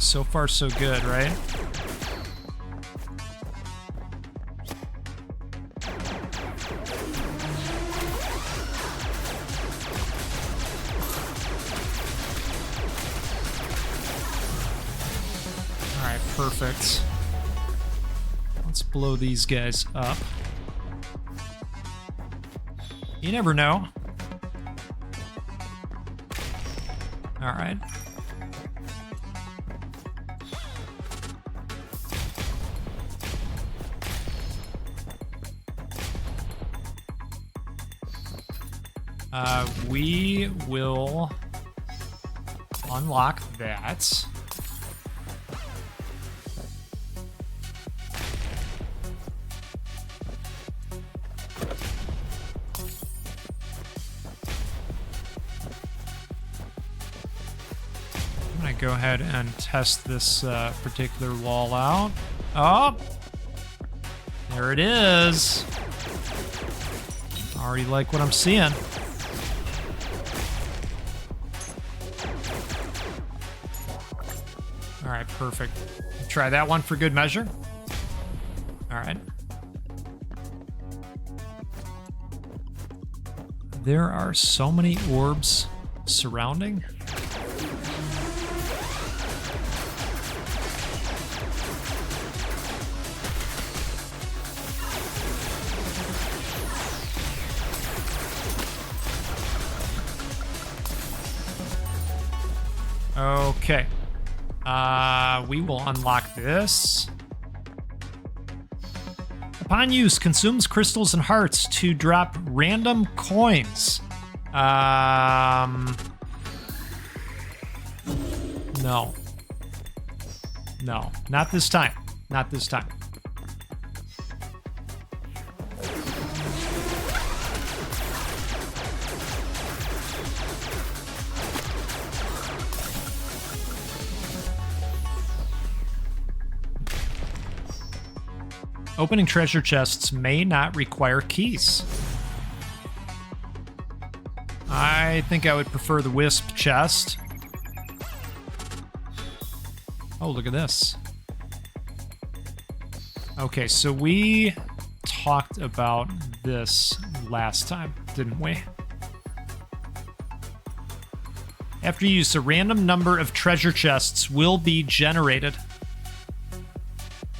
[SPEAKER 1] So far, so good, right? Perfect. Let's blow these guys up. You never know. All right. We will unlock that. Go ahead and test this particular wall out. Oh, there it is. Already like what I'm seeing. All right, perfect. Try that one for good measure. All right. There are so many orbs surrounding. Okay. We will unlock this. Upon use, consumes crystals and hearts to drop random coins. No. No, not this time. Not this time. Opening treasure chests may not require keys. I think I would prefer the wisp chest. Oh, look at this. Okay, so we talked about this last time, didn't we? After use, a random number of treasure chests will be generated.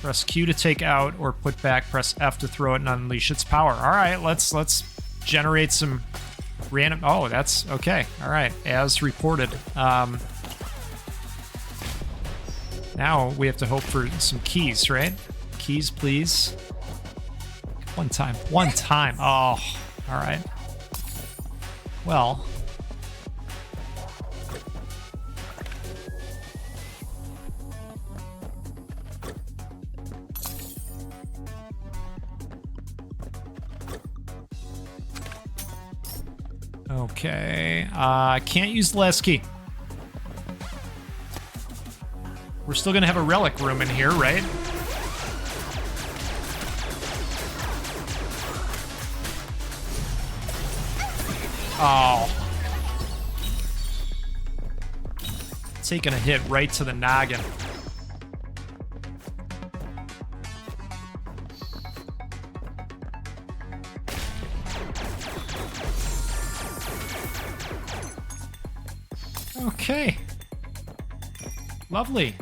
[SPEAKER 1] Press Q to take out or put back. Press F to throw it and unleash its power. All right, let's generate some random. Oh, that's okay. All right, as reported. Now we have to hope for some keys, right? Keys, please. One time. One time. Oh, all right. Well. Okay, can't use the last key. We're still gonna have a relic room in here, right? Oh. Taking a hit right to the noggin. Okay. Lovely.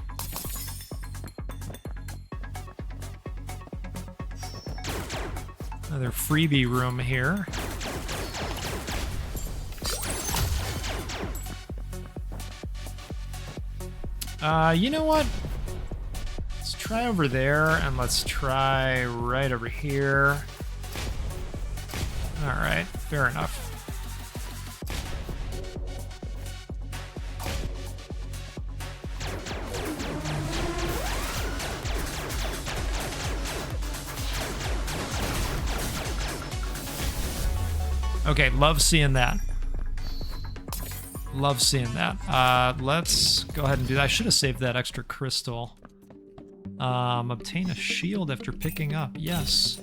[SPEAKER 1] Another freebie room here.
[SPEAKER 2] You know what? Let's try over there, and let's try right over here. All right, fair enough. Okay, love seeing that. Love seeing that. Let's go ahead and do that. I should have saved that extra crystal. Obtain a shield after picking up. Yes.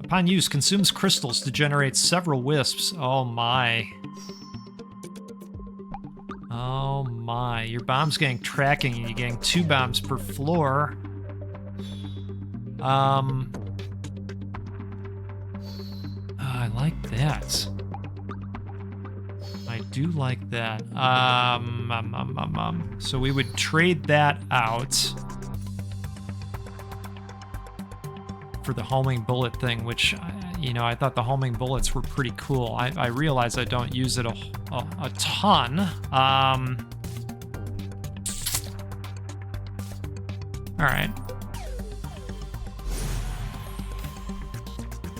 [SPEAKER 2] Upon use, consumes crystals to generate several wisps. Oh my. Oh my. Your bomb's getting tracking and you're getting 2 bombs per floor. I like that. I do like that. So we would trade that out for the homing bullet thing, which, you know, I thought the homing bullets were pretty cool. I realize I don't use it a ton. All right.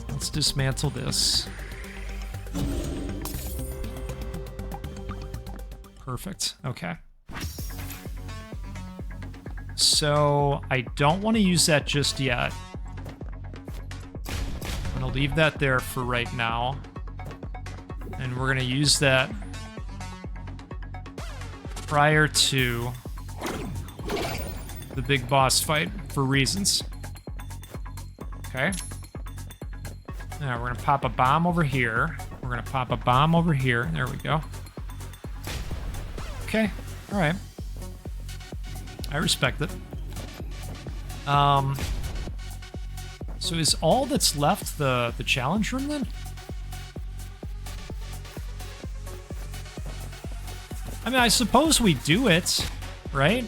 [SPEAKER 2] Let's dismantle this. Perfect. Okay. So I don't want to use that just yet. I'm going to leave that there for right now. And we're going to use that prior to the big boss fight for reasons. Okay. Now we're going to pop a bomb over here. We're going to pop a bomb over here. There we go. Okay. All right. I respect it. So is all that's left the challenge room then? I mean, I suppose we do it, right?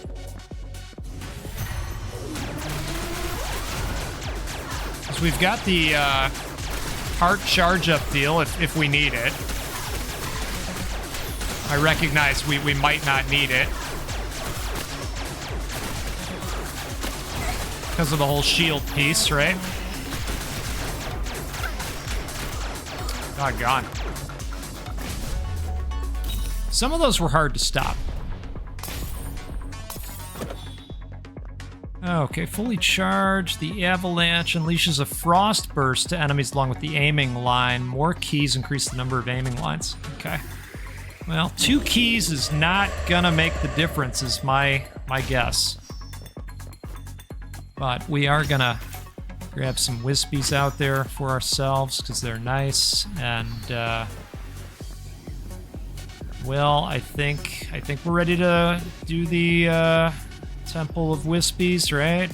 [SPEAKER 2] Because we've got the heart charge up deal if we need it. I recognize we might not need it because of the whole shield piece, right? Doggone. Some of those were hard to stop. Okay, fully charged. The avalanche unleashes a frost burst to enemies along with the aiming line. More keys increase the number of aiming lines. Okay. Well, 2 keys is not gonna make the difference, is my guess. But we are gonna grab some wispies out there for ourselves because they're nice. And well, I think we're ready to do the Temple of Wispies, right?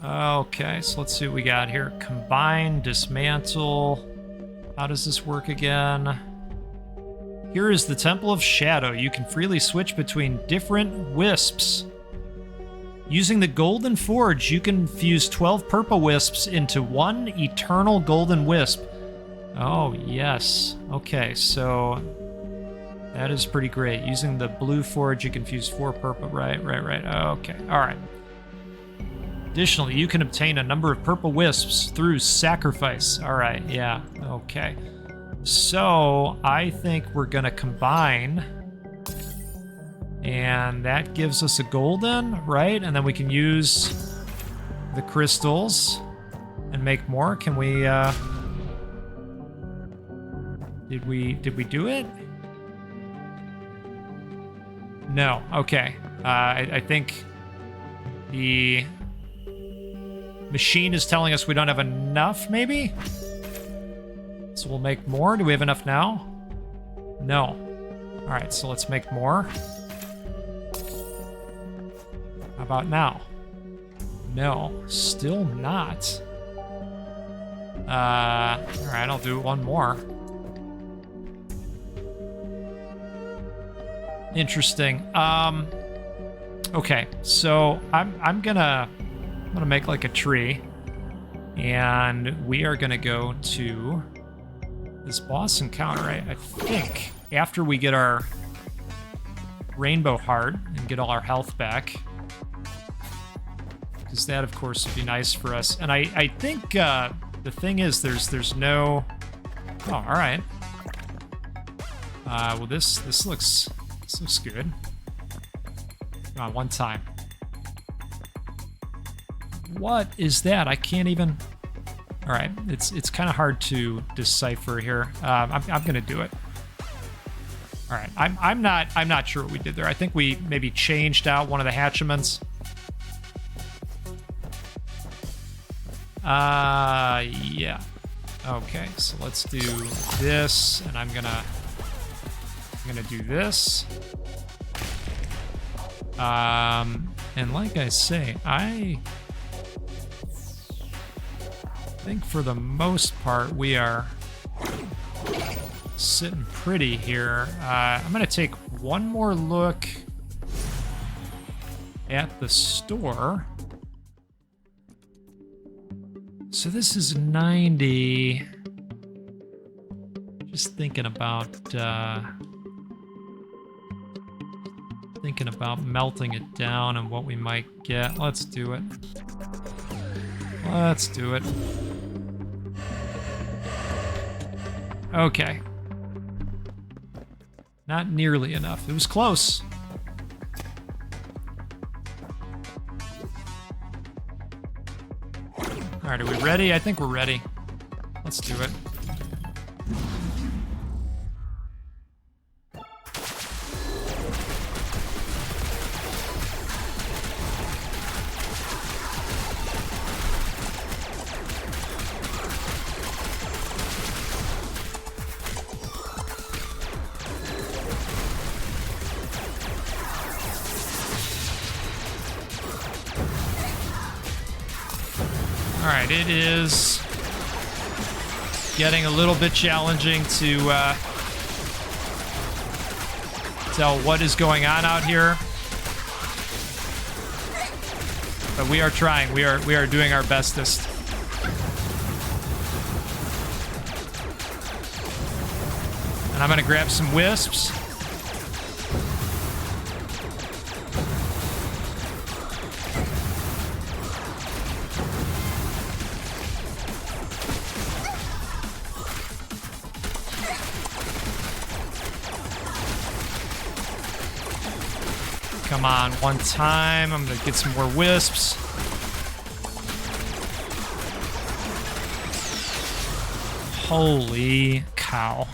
[SPEAKER 2] Okay, so let's see what we got here. Combine, dismantle. How does this work again? Here is the Temple of Shadow. You can freely switch between different wisps. Using the Golden Forge, you can fuse 12 purple wisps into 1 eternal golden wisp. Oh, yes. Okay, so that is pretty great. Using the Blue Forge, you can fuse 4 purple. Right. Okay, all right. Additionally, you can obtain a number of purple wisps through sacrifice. All right, yeah, okay. So I think we're gonna combine, and that gives us a golden, right? And then we can use the crystals and make more. Can we, did we do it? No, okay. I think the machine is telling us we don't have enough, maybe? So we'll make more. Do we have enough now? No. All right, so let's make more. How about now? No, still not. All right, I'll do one more. Interesting. Okay, so I'm gonna make like a tree, and we are gonna go to this boss encounter. I think after we get our rainbow heart and get all our health back. Because that, of course, would be nice for us. And I think the thing is there's no... Oh, all right. Well, this looks good. Come on, one time. What is that? I can't even... All right, it's kind of hard to decipher here. I'm gonna do it. All right, I'm not sure what we did there. I think we maybe changed out one of the hatchiments. Yeah. Okay, so let's do this, and I'm gonna do this. And like I say, I think for the most part we are sitting pretty here. I'm gonna take one more look at the store. So this is 90. Just thinking about melting it down and what we might get. Let's do it. Let's do it. Okay. Not nearly enough. It was close. All right, are we ready? I think we're ready. Let's do it. All right, it is getting a little bit challenging to tell what is going on out here, but we are trying. We are doing our bestest. And I'm gonna grab some wisps. Come on, one time. I'm gonna get some more wisps. Holy cow.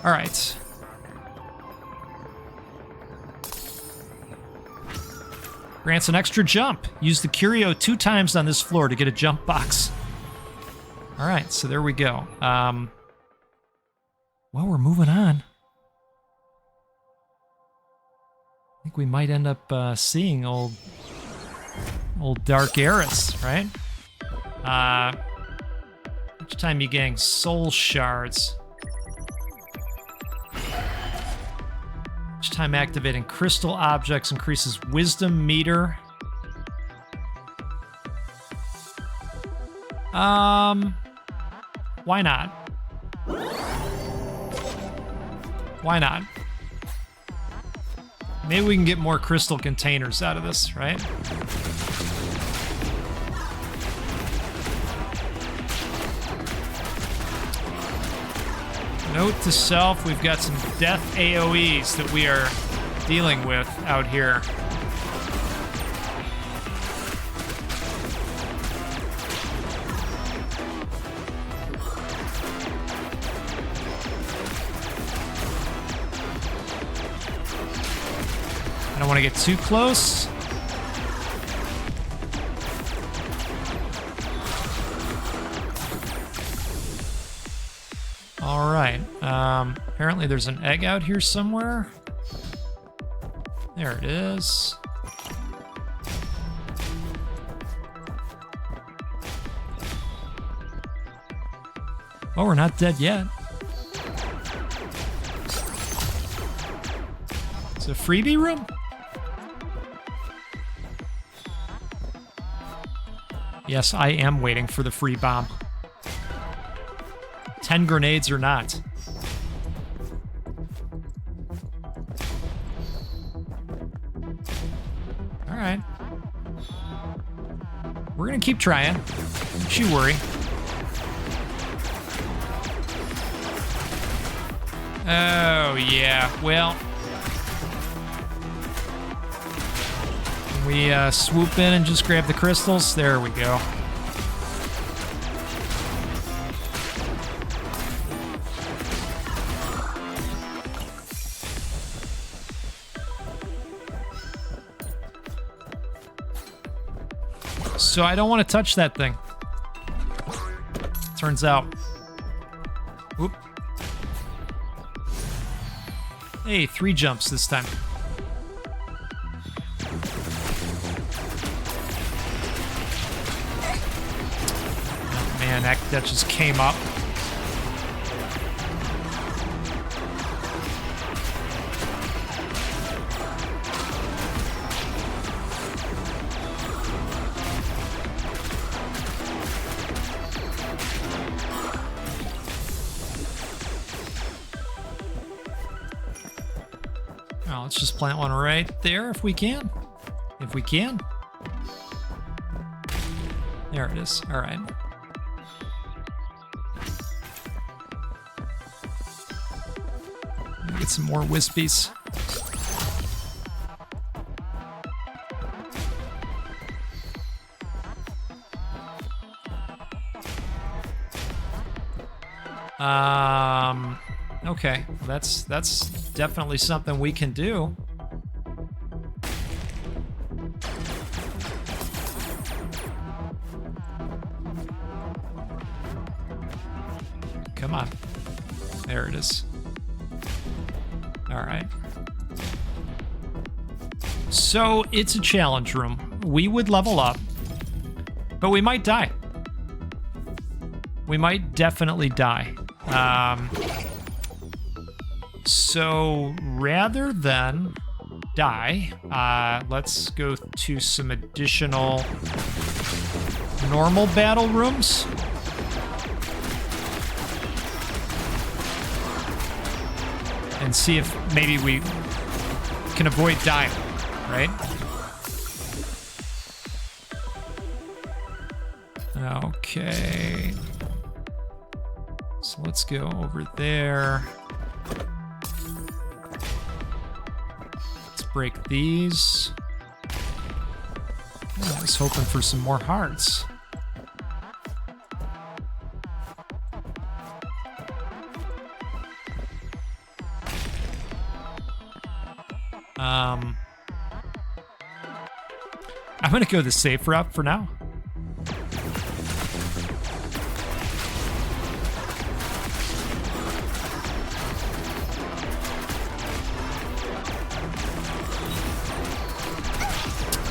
[SPEAKER 2] All right. Grants an extra jump. Use the curio 2 times on this floor to get a jump box. All right, so there we go. Well, we're moving on. I think we might end up seeing old Dark Eris, right? Each time you gain soul shards. Each time activating crystal objects increases wisdom meter. Why not? Why not? Maybe we can get more crystal containers out of this, right? Note to self, we've got some death AoEs that we are dealing with out here. I don't want to get too close. All right. Apparently there's an egg out here somewhere. There it is. Oh, we're not dead yet. It's a freebie room? Yes, I am waiting for the free bomb. 10 grenades or not. All right. We're gonna keep trying. Don't you worry. Oh, yeah. Well, can we swoop in and just grab the crystals? There we go. So I don't want to touch that thing. Turns out. Whoop. Hey, 3 jumps this time. Oh man, that just came up. Oh, let's just plant one right there if we can. If we can. There it is. All right. Let me get some more wispies. Okay, that's definitely something we can do. Come on. There it is. All right. So it's a challenge room. We would level up, but we might die. We might definitely die. So rather than die, let's go to some additional normal battle rooms. And see if maybe we can avoid dying, right? Okay. So let's go over there. Let's break these. Oh, I was hoping for some more hearts. I'm gonna go the safe route for now.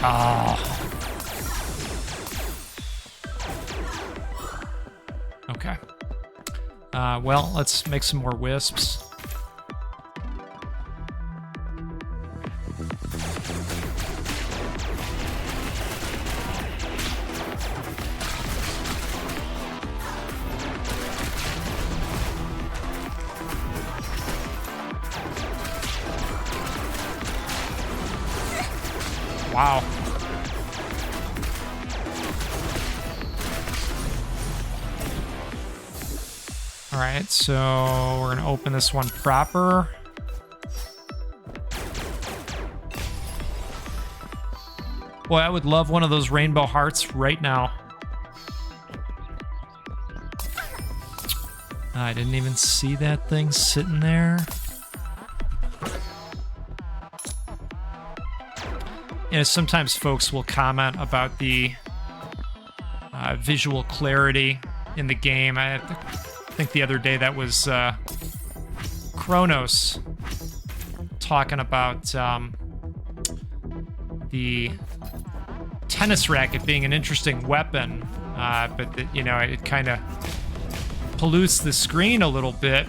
[SPEAKER 2] Oh. Okay. Well, let's make some more wisps. Wow. All right, so we're gonna open this one proper. Boy, I would love one of those rainbow hearts right now. I didn't even see that thing sitting there. You know, sometimes folks will comment about the visual clarity in the game. I think the other day that was Kronos talking about the tennis racket being an interesting weapon, but that, you know, it kind of pollutes the screen a little bit.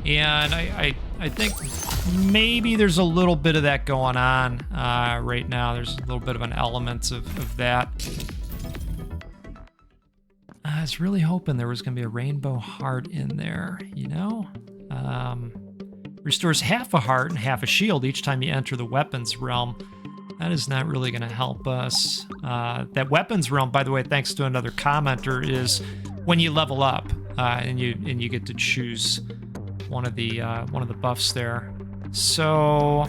[SPEAKER 2] And I think maybe there's a little bit of that going on right now. There's a little bit of an element of that. I was really hoping there was going to be a rainbow heart in there, you know? Restores half a heart and half a shield each time you enter the weapons realm. That is not really going to help us. That weapons realm, by the way, thanks to another commenter, is when you level up and you get to choose one of the buffs there. So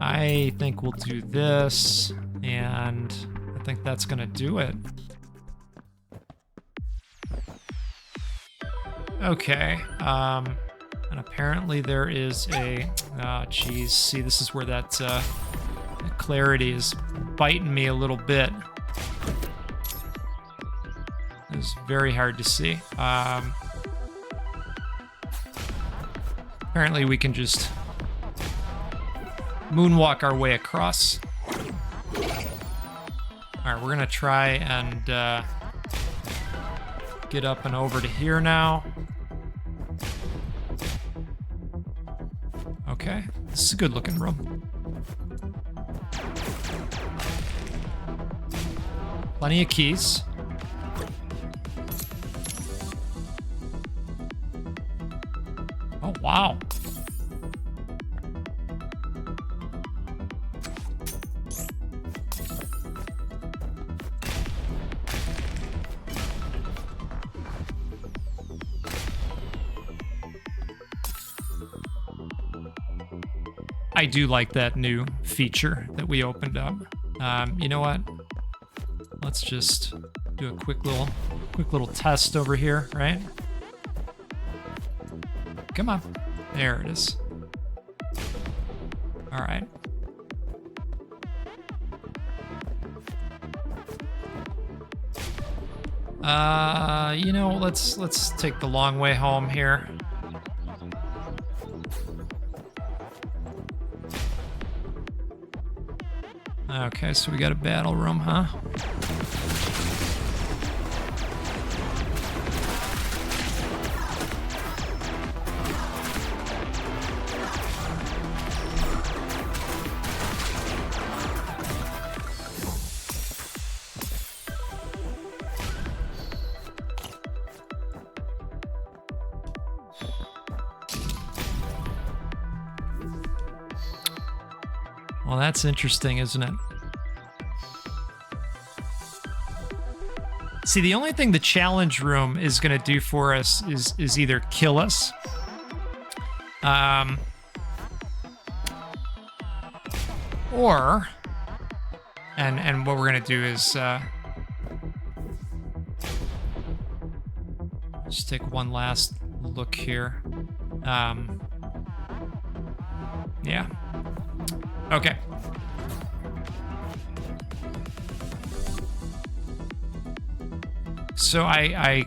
[SPEAKER 2] I think we'll do this, and I think that's going to do it. Okay, and apparently there is a, geez, see, this is where that clarity is biting me a little bit. It's very hard to see. Apparently we can just moonwalk our way across. All right, we're gonna try and get up and over to here now. Okay, this is a good looking room. Plenty of keys. Oh, wow. I do like that new feature that we opened up. You know what? Let's just do a quick little test over here, right? Come on. There it is. All right. You know, let's take the long way home here. Okay, so we got a battle room, huh? Well, that's interesting, isn't it? See, the only thing the challenge room is going to do for us is either kill us, or, and what we're going to do is just take one last look here. Yeah. Okay. So I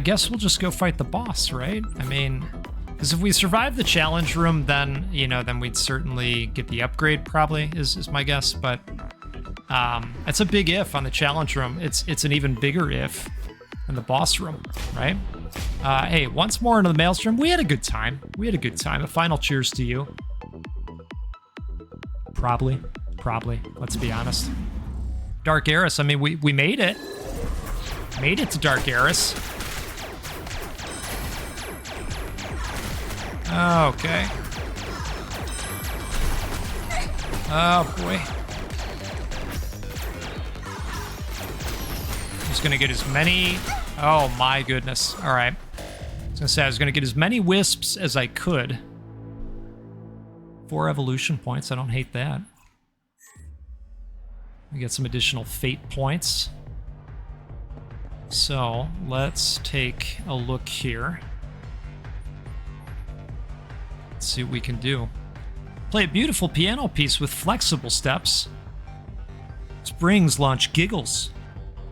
[SPEAKER 2] guess we'll just go fight the boss, right? I mean, because if we survive the challenge room, then, you know, then we'd certainly get the upgrade, probably, is my guess. But it's a big if on the challenge room. It's an even bigger if in the boss room, right? Hey, once more into the Maelstrom. We had a good time. We had a good time. A final cheers to you. Probably. Let's be honest. Dark Eris. I mean, we made it. Made it to Dark Eris. Okay. Oh boy. Just gonna get as many. Oh my goodness. All right. I was gonna say I was gonna get as many wisps as I could. 4 evolution points. I don't hate that. We get some additional fate points. So let's take a look here. Let's see what we can do. Play a beautiful piano piece with flexible steps. Springs launch giggles.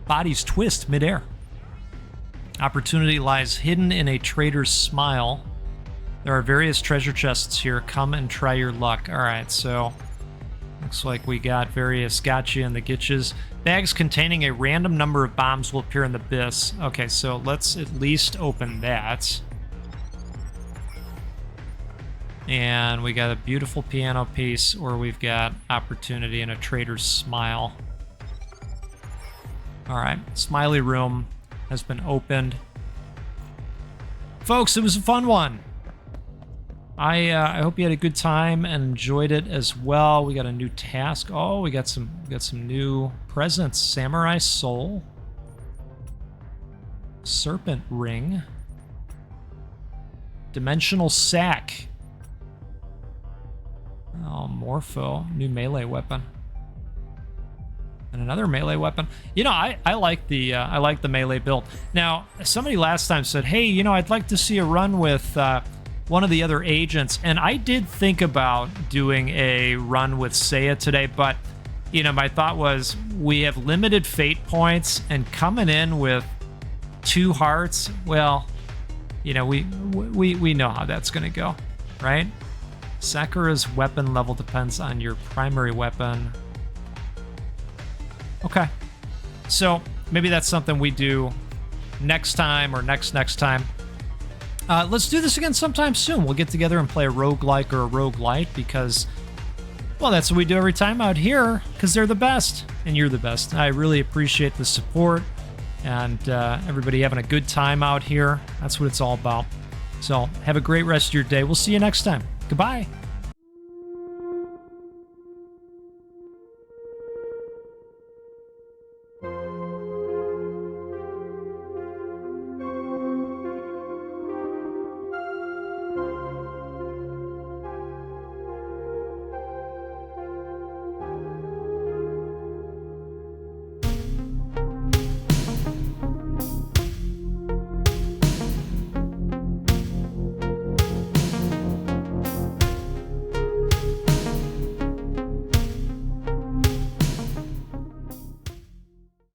[SPEAKER 2] Bodies twist midair. Opportunity lies hidden in a trader's smile. There are various treasure chests here. Come and try your luck. All right, so looks like we got various gotcha and the gitches. Bags containing a random number of bombs will appear in the abyss. Okay, so let's at least open that. And we got a beautiful piano piece, or we've got opportunity and a trader's smile. All right, smiley room has been opened. Folks, it was a fun one. I hope you had a good time and enjoyed it as well. We got a new task. Oh, we got some new presents. Samurai Soul. Serpent Ring. Dimensional Sack. Oh, Morpho. New melee weapon. And another melee weapon. You know, I like the melee build. Now, somebody last time said, hey, you know, I'd like to see a run with one of the other agents. And I did think about doing a run with Seiya today, but, you know, my thought was we have limited fate points, and coming in with 2 hearts, well, you know, we know how that's going to go, right? Sakura's weapon level depends on your primary weapon. Okay. So maybe that's something we do next time or next time. Let's do this again sometime soon. We'll get together and play a roguelike or a roguelite because, well, that's what we do every time out here because they're the best and you're the best. I really appreciate the support and everybody having a good time out here. That's what it's all about. So have a great rest of your day. We'll see you next time. Goodbye.